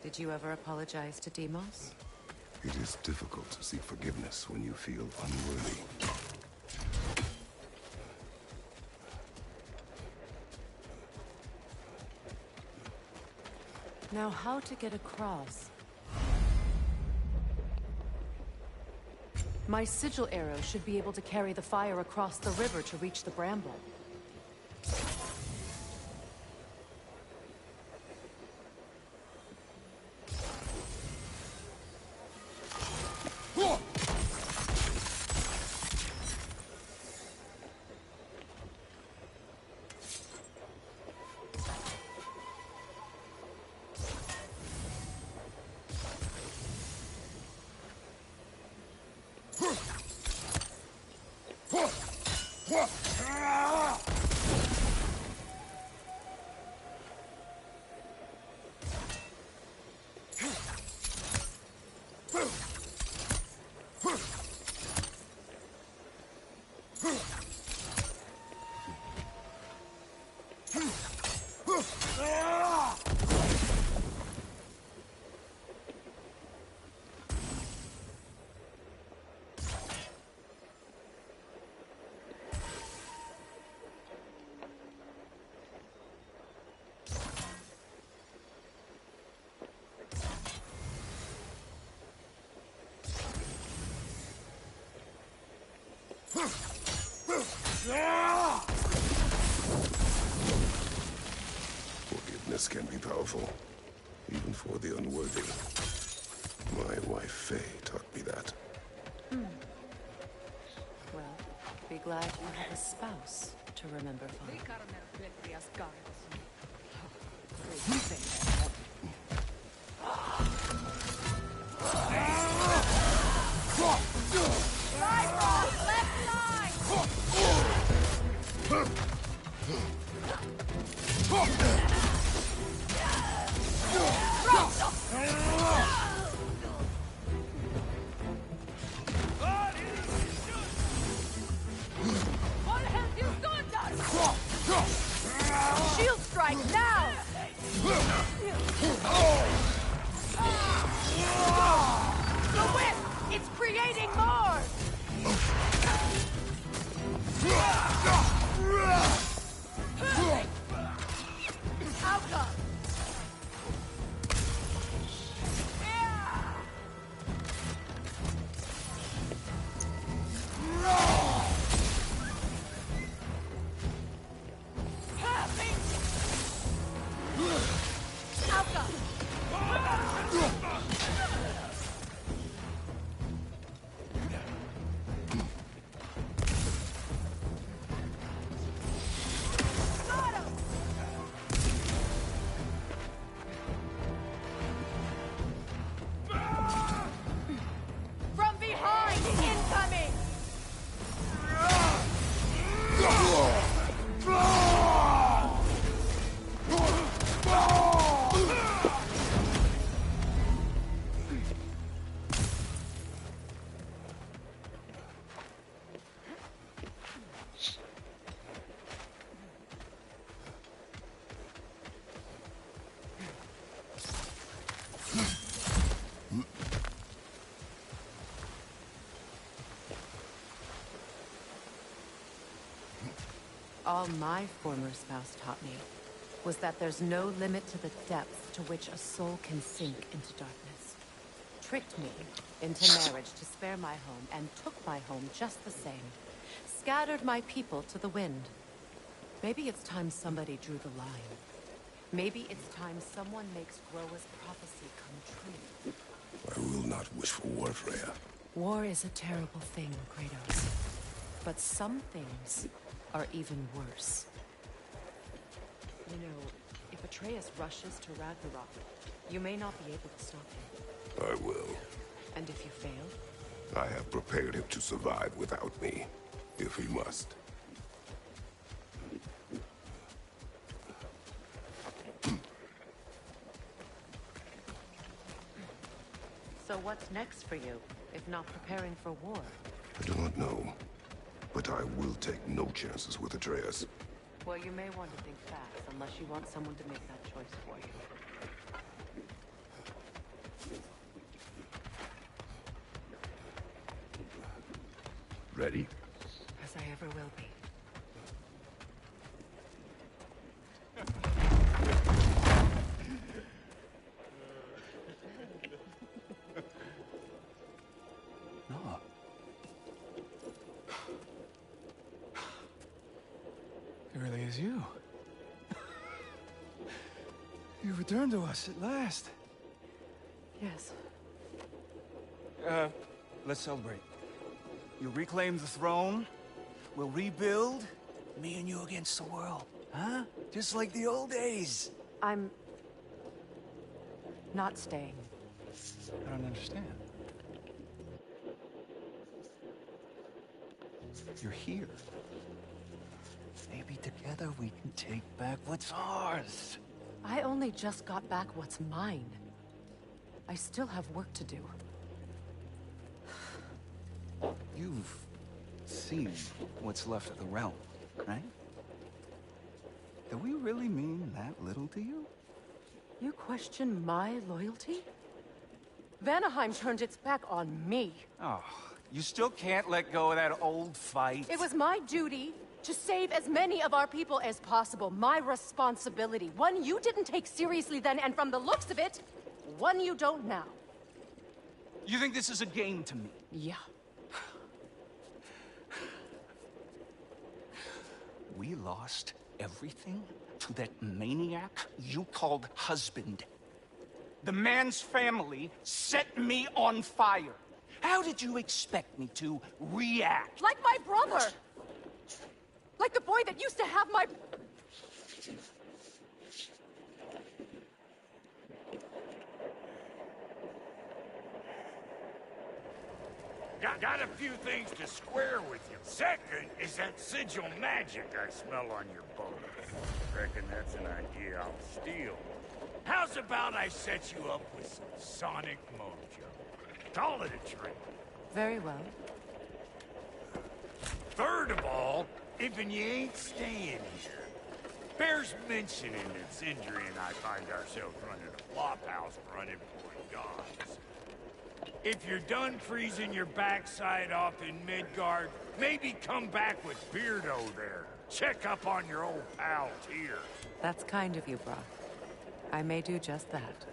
Did you ever apologize to Deimos? It is difficult to seek forgiveness when you feel unworthy. Now, how to get across? My sigil arrow should be able to carry the fire across the river to reach the bramble. Forgiveness can be powerful, even for the unworthy. My wife, Faye, taught me that. Well, be glad you have a spouse to remember fondly. Shield strike now! The whip! It's creating more! Outcome! From behind! Incoming! All my former spouse taught me was that there's no limit to the depth to which a soul can sink into darkness. Tricked me into marriage to spare my home and took my home just the same. Scattered my people to the wind. Maybe it's time somebody drew the line. Maybe it's time someone makes Groa's prophecy come true. I will not wish for war, Freya. War is a terrible thing, Kratos. But some things are even worse. You know, if Atreus rushes to Ragnarok, you may not be able to stop him. I will. And if you fail? I have prepared him to survive without me, if he must. So what's next for you, if not preparing for war? I do not know, but I will take no chances with Atreus. Well, you may want to think fast, unless you want someone to make that choice for you. Ready? As I ever will be. No. It really is you. You returned to us at last. Yes. Let's celebrate. You reclaim the throne, we'll rebuild, me and you against the world, huh? Just like the old days. I'm... not staying. I don't understand. You're here. Maybe together we can take back what's ours. I only just got back what's mine. I still have work to do. You've seen what's left of the realm, right? Do we really mean that little to you? You question my loyalty? Vanaheim turned its back on me. Oh, you still can't let go of that old fight? It was my duty to save as many of our people as possible. My responsibility. One you didn't take seriously then, and from the looks of it, one you don't now. You think this is a game to me? Yeah. We lost everything to that maniac you called husband. The man's family set me on fire. How did you expect me to react? Like my brother! Like the boy that used to have my... Got a few things to square with you. Second is that sigil magic I smell on your boat. Reckon that's an idea I'll steal. How's about I set you up with some sonic mojo? Call it a trick. Very well. Third of all, if you ain't staying here, bears mentioning that Sindri and I find ourselves running a flop house for unemployed gods. If you're done freezing your backside off in Midgard, maybe come back with Beardo there. Check up on your old pal Tyr. That's kind of you, Brock. I may do just that.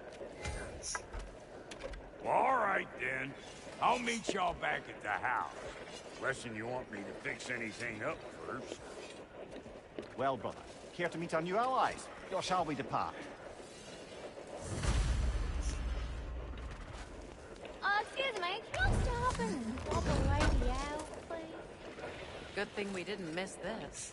Well, all right then. I'll meet y'all back at the house. Unless you want me to fix anything up first. Well, brother, care to meet our new allies? Or shall we depart? Excuse me, can you stop and walk a lady out, please? Good thing we didn't miss this.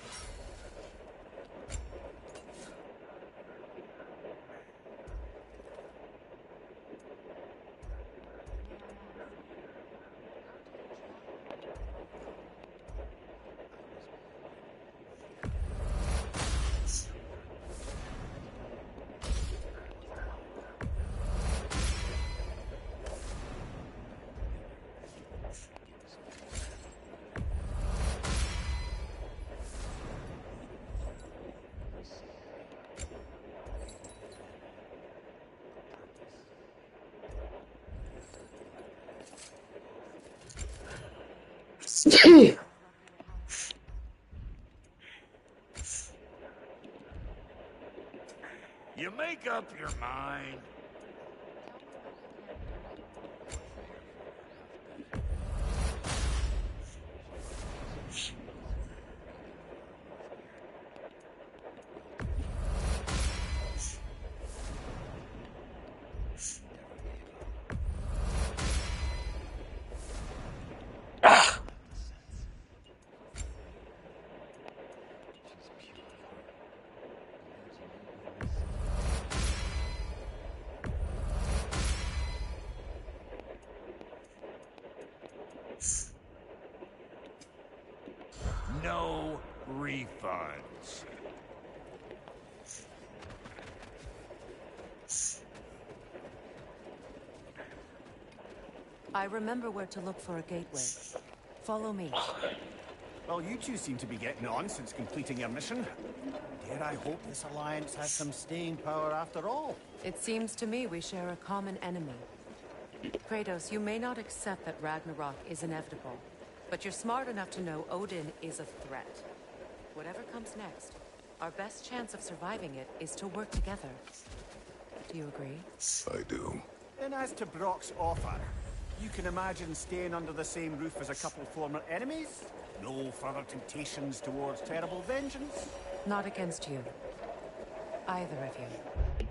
You make up your mind. No refunds. I remember where to look for a gateway. Follow me. Well, you two seem to be getting on since completing your mission. Dare I hope this alliance has some staying power after all? It seems to me we share a common enemy. Kratos, you may not accept that Ragnarok is inevitable, but you're smart enough to know Odin is a threat. Whatever comes next, our best chance of surviving it is to work together. Do you agree? I do. And as to Brock's offer, you can imagine staying under the same roof as a couple former enemies? No further temptations towards terrible vengeance? Not against you. Either of you.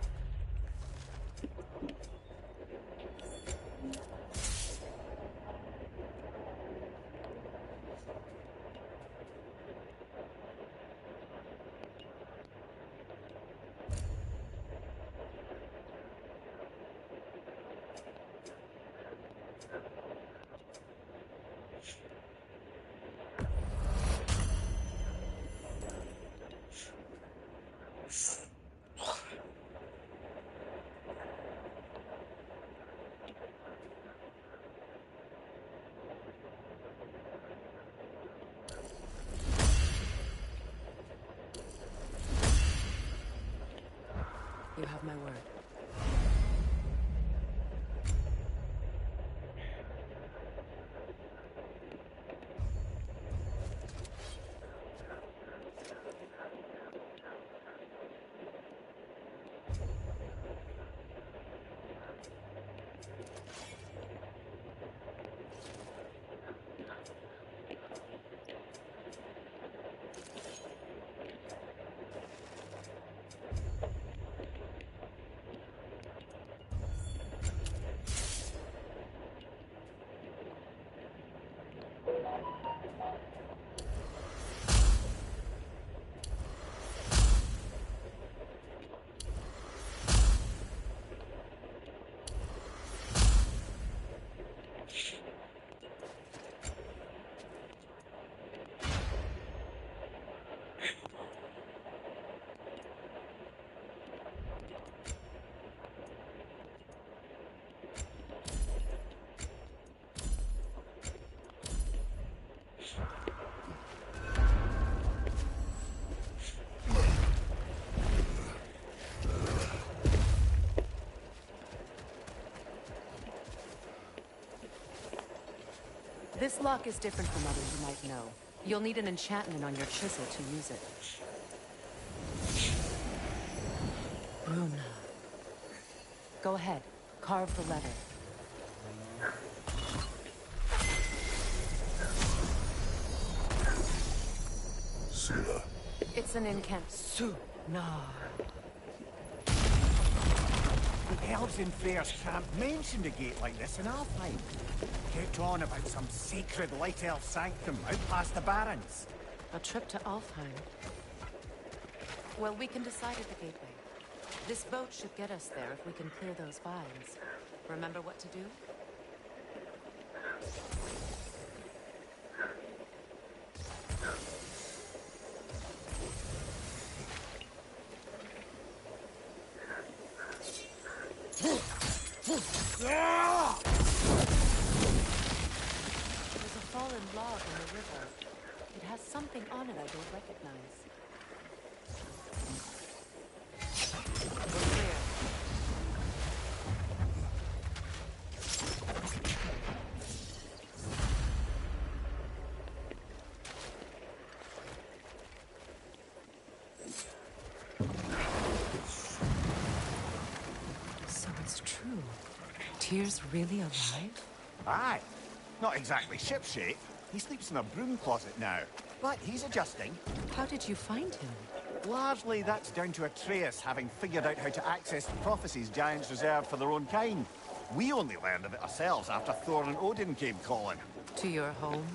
You have my word. This lock is different from others you might know. You'll need an enchantment on your chisel to use it. Runa. Go ahead. Carve the letter. Suna. It's an incant. Suna. The elves in Freyr's camp mentioned a gate like this in Alfheim. Kept on about some sacred light elf sanctum out past the Barrens. A trip to Alfheim. Well, we can decide at the gateway. This boat should get us there if we can clear those vines. Remember what to do? There's a fallen log in the river. It has something on it I don't recognize. We're clear. So it's true. Tyr's really alive? Aye. Not exactly shipshape. He sleeps in a broom closet now. But he's adjusting. How did you find him? Largely that's down to Atreus having figured out how to access the prophecies giants reserved for their own kind. We only learned of it ourselves after Thor and Odin came calling. To your home?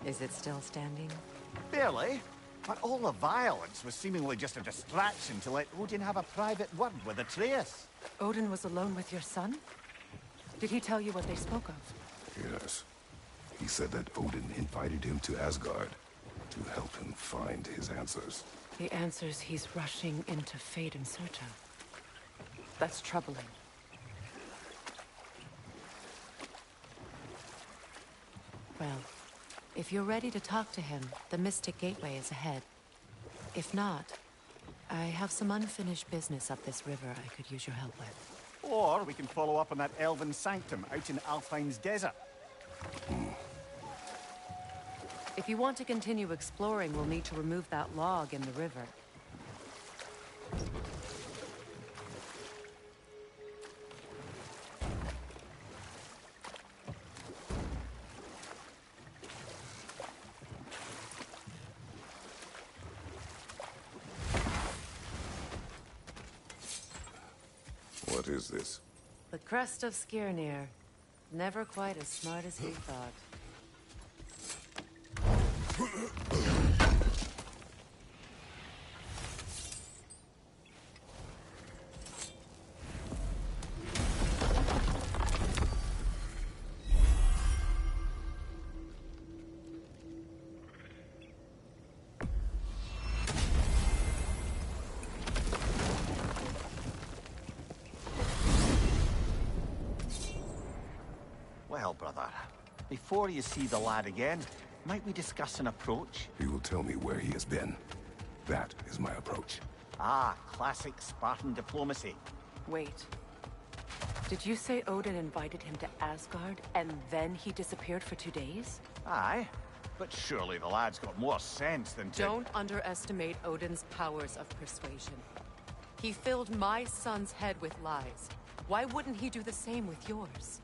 Is it still standing? Barely. But all the violence was seemingly just a distraction to let Odin have a private word with Atreus. Odin was alone with your son? Did he tell you what they spoke of? Yes. He said that Odin invited him to Asgard to help him find his answers. The answers he's rushing into fate in search of. That's troubling. Well, if you're ready to talk to him, the Mystic Gateway is ahead. If not, I have some unfinished business up this river I could use your help with. Or we can follow up on that elven sanctum out in Alfine's desert. If you want to continue exploring, we'll need to remove that log in the river. What is this? The crest of Skirnir. Never quite as smart as he thought. Well, brother, before you see the lad again, might we discuss an approach? He will tell me where he has been. That is my approach. Ah, classic Spartan diplomacy. Wait. Did you say Odin invited him to Asgard, and then he disappeared for 2 days? Aye, but surely the lad's got more sense than to... Don't underestimate Odin's powers of persuasion. He filled my son's head with lies. Why wouldn't he do the same with yours?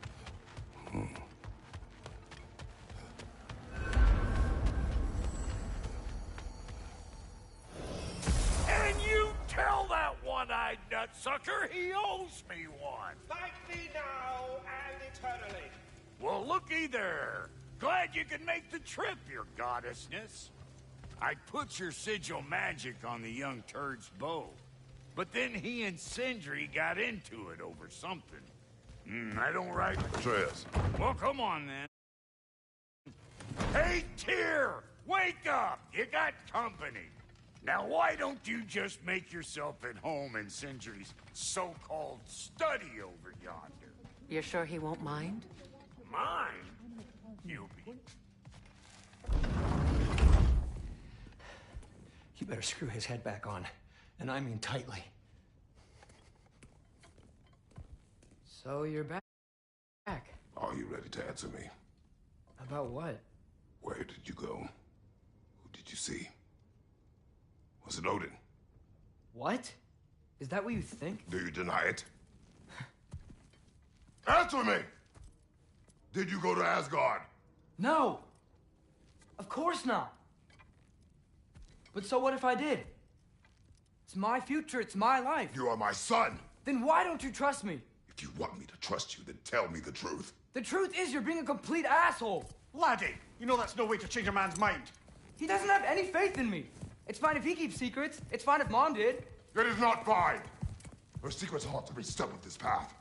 And you tell that one-eyed nutsucker he owes me one. Thank me now and eternally. Well, looky there. Glad you could make the trip, your goddessness. I put your sigil magic on the young turd's bow. But then he and Sindri got into it over something. I don't write... Atreus. Well, come on, then. Hey, Tyr! Wake up! You got company. Now, why don't you just make yourself at home in Sindri's so-called study over yonder? You're sure he won't mind? Mine? You'll be... You better screw his head back on. And I mean tightly. So you're back. Are you ready to answer me? About what? Where did you go? Who did you see? Was it Odin? What? Is that what you think? Do you deny it? Answer me! Did you go to Asgard? No! Of course not! But so what if I did? It's my future, it's my life. You are my son! Then why don't you trust me? If you want me to trust you, then tell me the truth. The truth is you're being a complete asshole. Laddie, you know that's no way to change a man's mind. He doesn't have any faith in me. It's fine if he keeps secrets. It's fine if Mom did. It is not fine. Her secrets haunt every step of this path.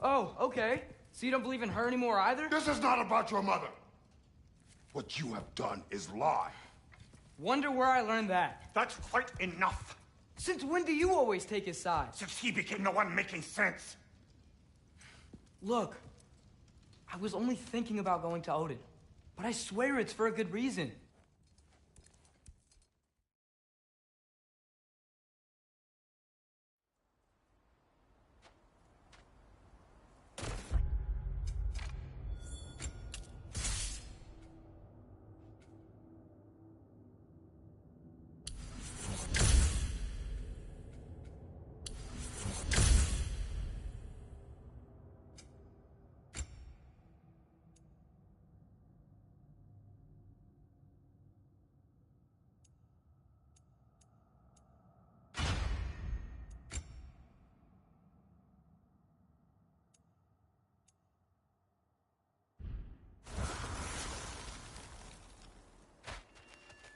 Oh, okay. So you don't believe in her anymore either? This is not about your mother. What you have done is lie. Wonder where I learned that. That's quite enough. Since when do you always take his side? Since he became the one making sense. Look, I was only thinking about going to Odin, but I swear it's for a good reason.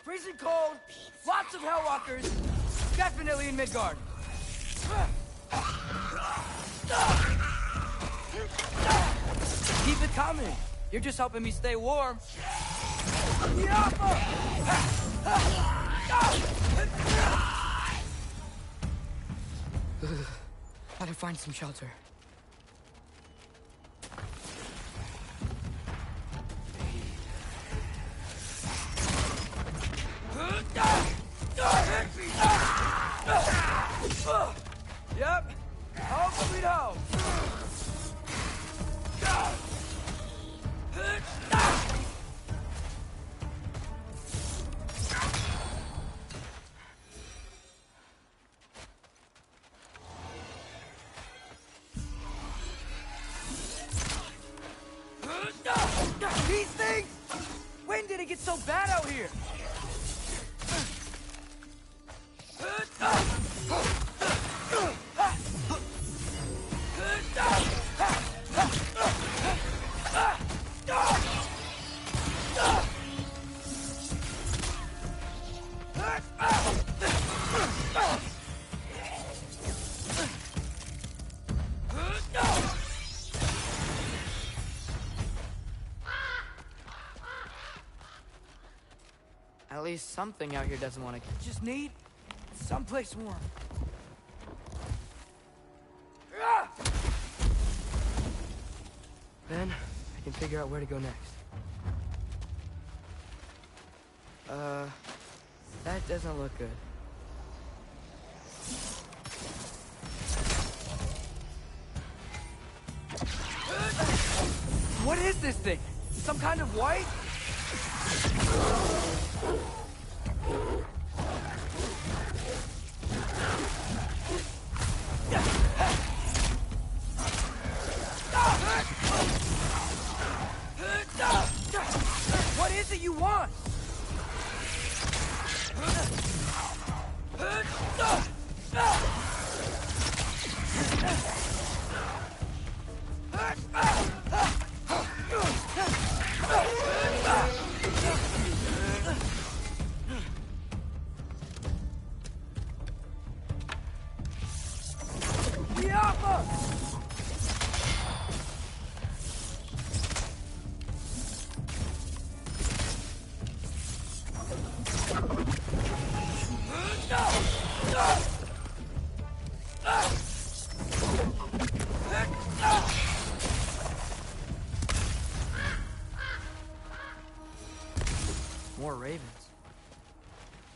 Freezing cold, lots of Hellwalkers, definitely in Midgard. Keep it coming. You're just helping me stay warm. Gotta find some shelter. it so bad out here? At least something out here doesn't want to. Just need someplace warm. Then I can figure out where to go next. That doesn't look good. What is this thing? Some kind of white? What is it you want? More ravens.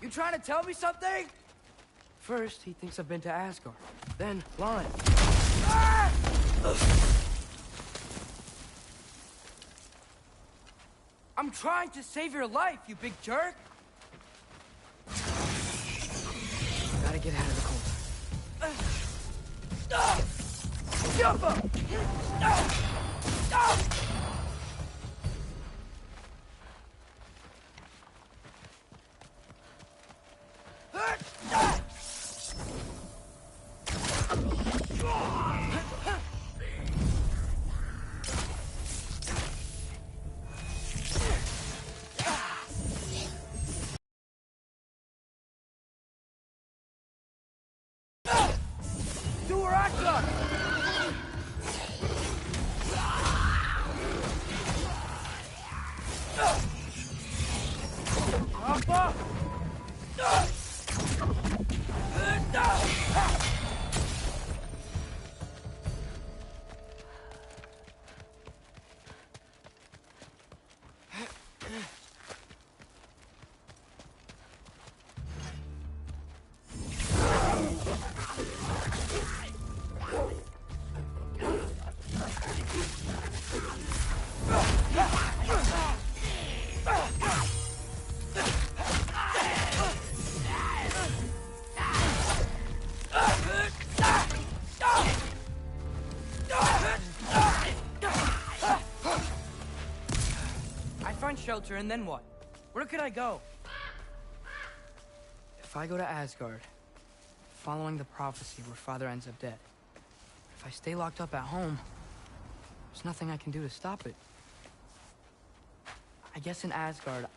You trying to tell me something? First, he thinks I've been to Asgard. Then, lying. Ah! I'm trying to save your life, you big jerk! Gotta get out of the cold. Jump up! Do where I come! Papa! Find shelter, and then what? Where could I go? If I go to Asgard, following the prophecy where Father ends up dead, if I stay locked up at home, there's nothing I can do to stop it. I guess in Asgard,